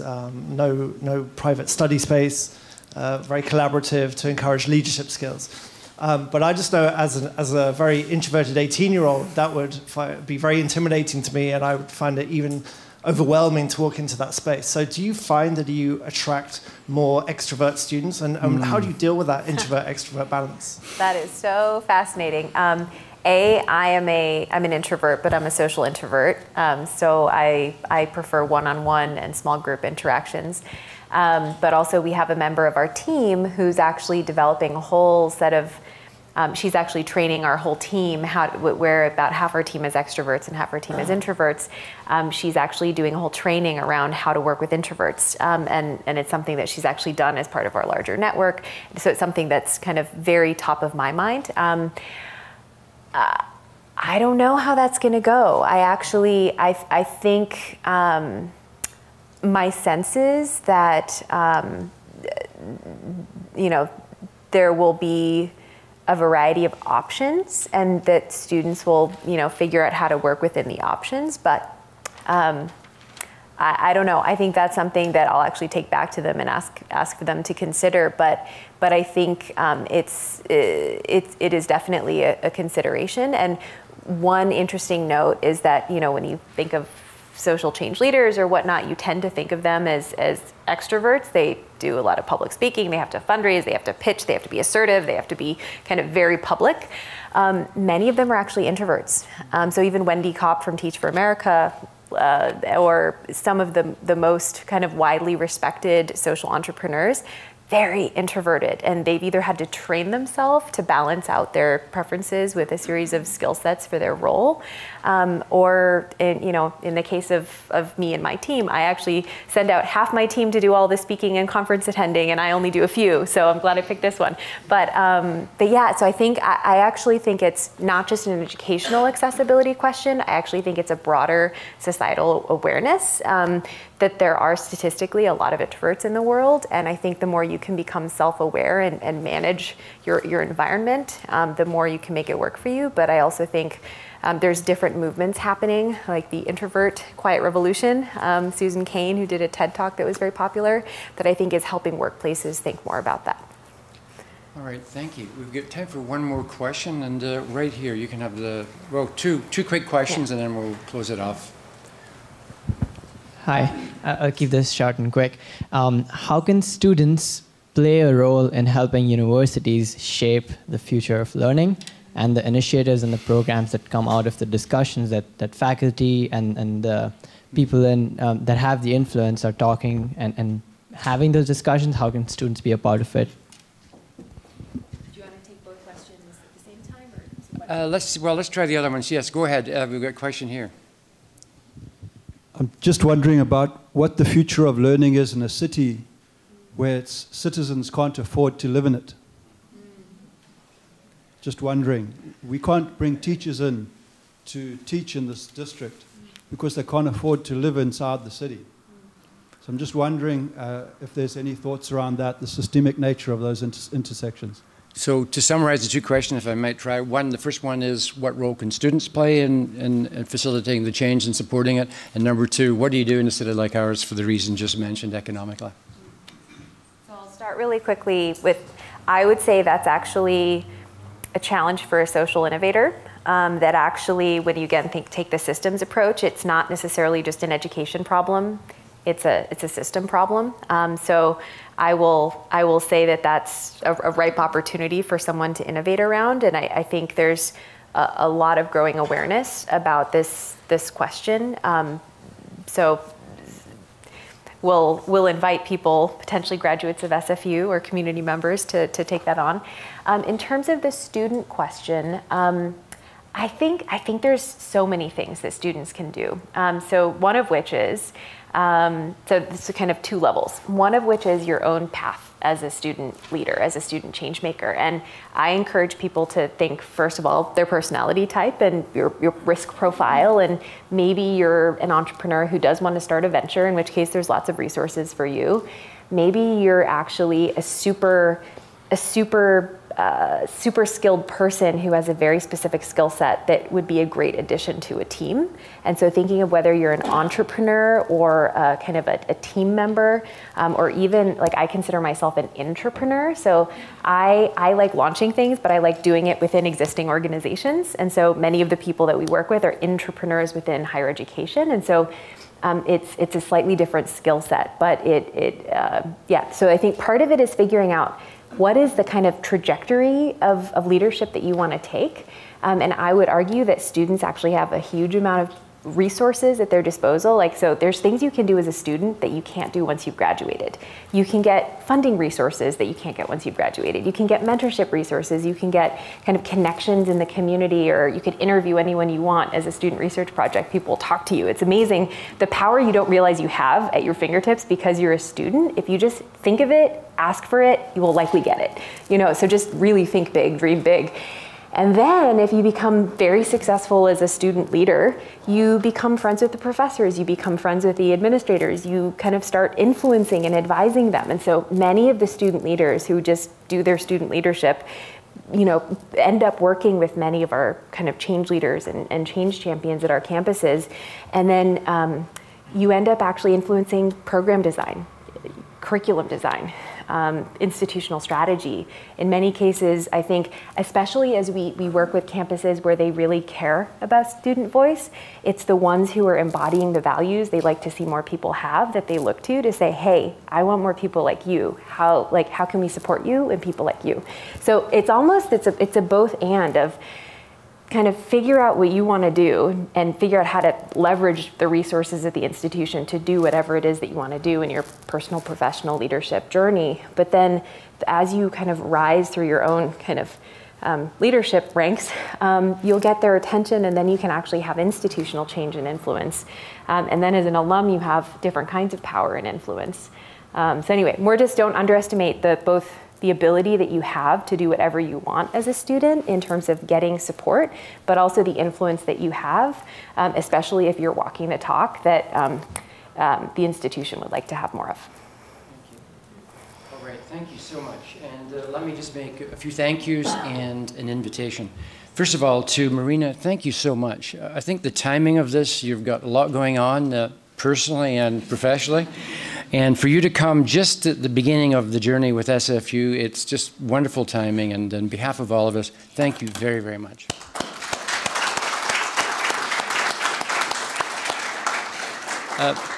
no private study space, very collaborative to encourage leadership skills. But I just know as a very introverted 18-year-old, that would be very intimidating to me, and I would find it even overwhelming to walk into that space. So do you find that you attract more extrovert students, and how do you deal with that introvert-extrovert balance?
That is so fascinating. I'm an introvert, but I'm a social introvert. So I prefer one-on-one and small group interactions. But also we have a member of our team who's actually developing a whole set of, she's actually training our whole team, where about half our team is extroverts and half our team is introverts. She's actually doing a whole training around how to work with introverts. And it's something that she's actually done as part of our larger network. So it's something that's kind of very top of my mind. I don't know how that's going to go. I think my sense is that, there will be a variety of options, and that students will, figure out how to work within the options. But I don't know. I think that's something that I'll actually take back to them and ask for them to consider. But I think it is definitely a consideration. And one interesting note is that, when you think of social change leaders or whatnot, you tend to think of them as extroverts. They do a lot of public speaking, they have to fundraise, they have to pitch, they have to be assertive, they have to be kind of very public. Many of them are actually introverts. So even Wendy Kopp from Teach for America, or some of the most kind of widely respected social entrepreneurs, very introverted, and they've either had to train themselves to balance out their preferences with a series of skill sets for their role, or in the case of me and my team, I actually send out half my team to do all the speaking and conference attending, and I only do a few. So I'm glad I picked this one. But yeah, so I actually think it's not just an educational accessibility question. I actually think it's a broader societal awareness. That there are statistically a lot of introverts in the world, and I think the more you can become self-aware and manage your environment, the more you can make it work for you. But I also think there's different movements happening, like the introvert quiet revolution, Susan Cain, who did a TED Talk that was very popular, that I think is helping workplaces think more about that.
All right, thank you. We've got time for one more question, and right here you can have two quick questions, and then we'll close it off.
Hi, I'll keep this short and quick. How can students play a role in helping universities shape the future of learning and the initiatives and the programs that come out of the discussions that faculty and the people that have the influence are talking and having those discussions? How can students be a part of it?
Do you want to take both questions at the same time? Or
let's try the other ones. Yes, go ahead. We've got a question here.
I'm just wondering about what the future of learning is in a city where its citizens can't afford to live in it. Just wondering. We can't bring teachers in to teach in this district because they can't afford to live inside the city. So I'm just wondering if there's any thoughts around that, the systemic nature of those intersections.
So to summarize the two questions, if I might try. The first one is, what role can students play in facilitating the change and supporting it? And number two, what do you do in a city like ours for the reason just mentioned economically?
So I'll start really quickly with, I would say that's actually a challenge for a social innovator. That actually, when you again take the systems approach, it's not necessarily just an education problem. It's a system problem. So I will say that that's a ripe opportunity for someone to innovate around, and I think there's a lot of growing awareness about this question. So we'll invite people, potentially graduates of SFU or community members, to take that on. In terms of the student question, I think there's so many things that students can do. So one of which is, so this is kind of two levels. One of which is your own path as a student leader, as a student change maker. And I encourage people to think, first of all, their personality type and your risk profile. And maybe you're an entrepreneur who does want to start a venture, in which case there's lots of resources for you. Maybe you're actually a super skilled person who has a very specific skill set that would be a great addition to a team. And so thinking of whether you're an entrepreneur or kind of a team member, or even, like, I consider myself an intrapreneur. So I like launching things, but I like doing it within existing organizations. And so many of the people that we work with are intrapreneurs within higher education. And so it's a slightly different skill set, but yeah. So I think part of it is figuring out what is the kind of trajectory of leadership that you want to take. And I would argue that students actually have a huge amount of resources at their disposal. Like, so there's things you can do as a student that you can't do once you've graduated. You can get funding resources that you can't get once you've graduated. You can get mentorship resources. You can get kind of connections in the community, or you could interview anyone you want as a student research project. People will talk to you. It's amazing the power you don't realize you have at your fingertips because you're a student. If you just think of it, ask for it, you will likely get it. You know, so just really think big, dream big. And then if you become very successful as a student leader, you become friends with the professors, you become friends with the administrators, you kind of start influencing and advising them. And so many of the student leaders who just do their student leadership, you know, end up working with many of our kind of change leaders and change champions at our campuses. And then you end up actually influencing program design, curriculum design, institutional strategy. In many cases, I think, especially as we work with campuses where they really care about student voice, it's the ones who are embodying the values they like to see more people have that they look to say, hey, I want more people like you. How can we support you and people like you? So it's almost, it's a both and of kind of figure out what you want to do and figure out how to leverage the resources at the institution to do whatever it is that you want to do in your personal, professional leadership journey. But then as you kind of rise through your own kind of leadership ranks, you'll get their attention, and then you can actually have institutional change and influence. And then as an alum, you have different kinds of power and influence. So anyway, don't underestimate both the ability that you have to do whatever you want as a student in terms of getting support, but also the influence that you have, especially if you're walking the talk that the institution would like to have more of.
Thank you. All right, thank you so much. And let me just make a few thank yous and an invitation. First of all, to Marina, thank you so much. I think the timing of this, you've got a lot going on personally and professionally. And for you to come just at the beginning of the journey with SFU, it's just wonderful timing. And on behalf of all of us, thank you very, very much.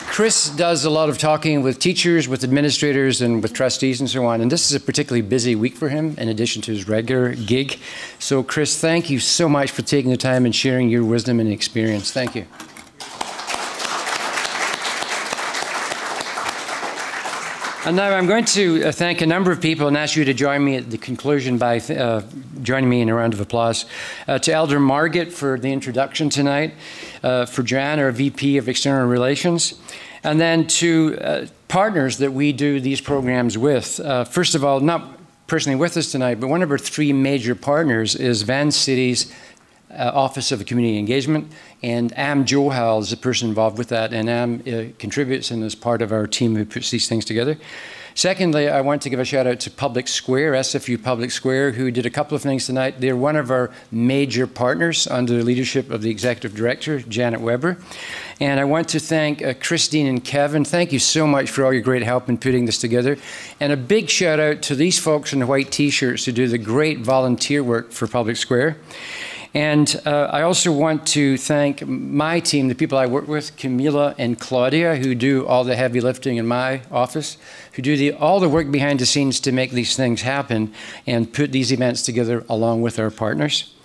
Kris does a lot of talking with teachers, with administrators, and with trustees and so on. And this is a particularly busy week for him, in addition to his regular gig. So Kris, thank you so much for taking the time and sharing your wisdom and experience. Thank you. And now I'm going to thank a number of people and ask you to join me at the conclusion by joining me in a round of applause. To Elder Margaret for the introduction tonight, for Joanne, our VP of External Relations, and then to partners that we do these programs with. First of all, not personally with us tonight, but one of our three major partners is Van City's Office of Community Engagement, and Am Johal is the person involved with that, and Am contributes and is part of our team who puts these things together. Secondly, I want to give a shout out to Public Square, SFU Public Square, who did a couple of things tonight. They're one of our major partners under the leadership of the Executive Director, Janet Weber. And I want to thank Christine and Kevin. Thank you so much for all your great help in putting this together. And a big shout out to these folks in the white t-shirts who do the great volunteer work for Public Square. And I also want to thank my team, the people I work with, Camila and Claudia, who do all the heavy lifting in my office, who do all the work behind the scenes to make these things happen and put these events together along with our partners.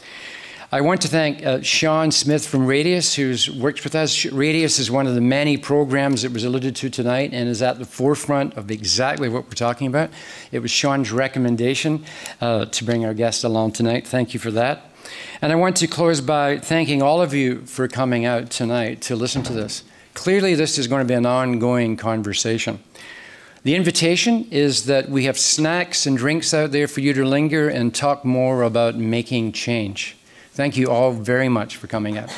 I want to thank Sean Smith from Radius, who's worked with us. Radius is one of the many programs that was alluded to tonight and is at the forefront of exactly what we're talking about. It was Sean's recommendation to bring our guest along tonight. Thank you for that. And I want to close by thanking all of you for coming out tonight to listen to this. Clearly, this is going to be an ongoing conversation. The invitation is that we have snacks and drinks out there for you to linger and talk more about making change. Thank you all very much for coming out.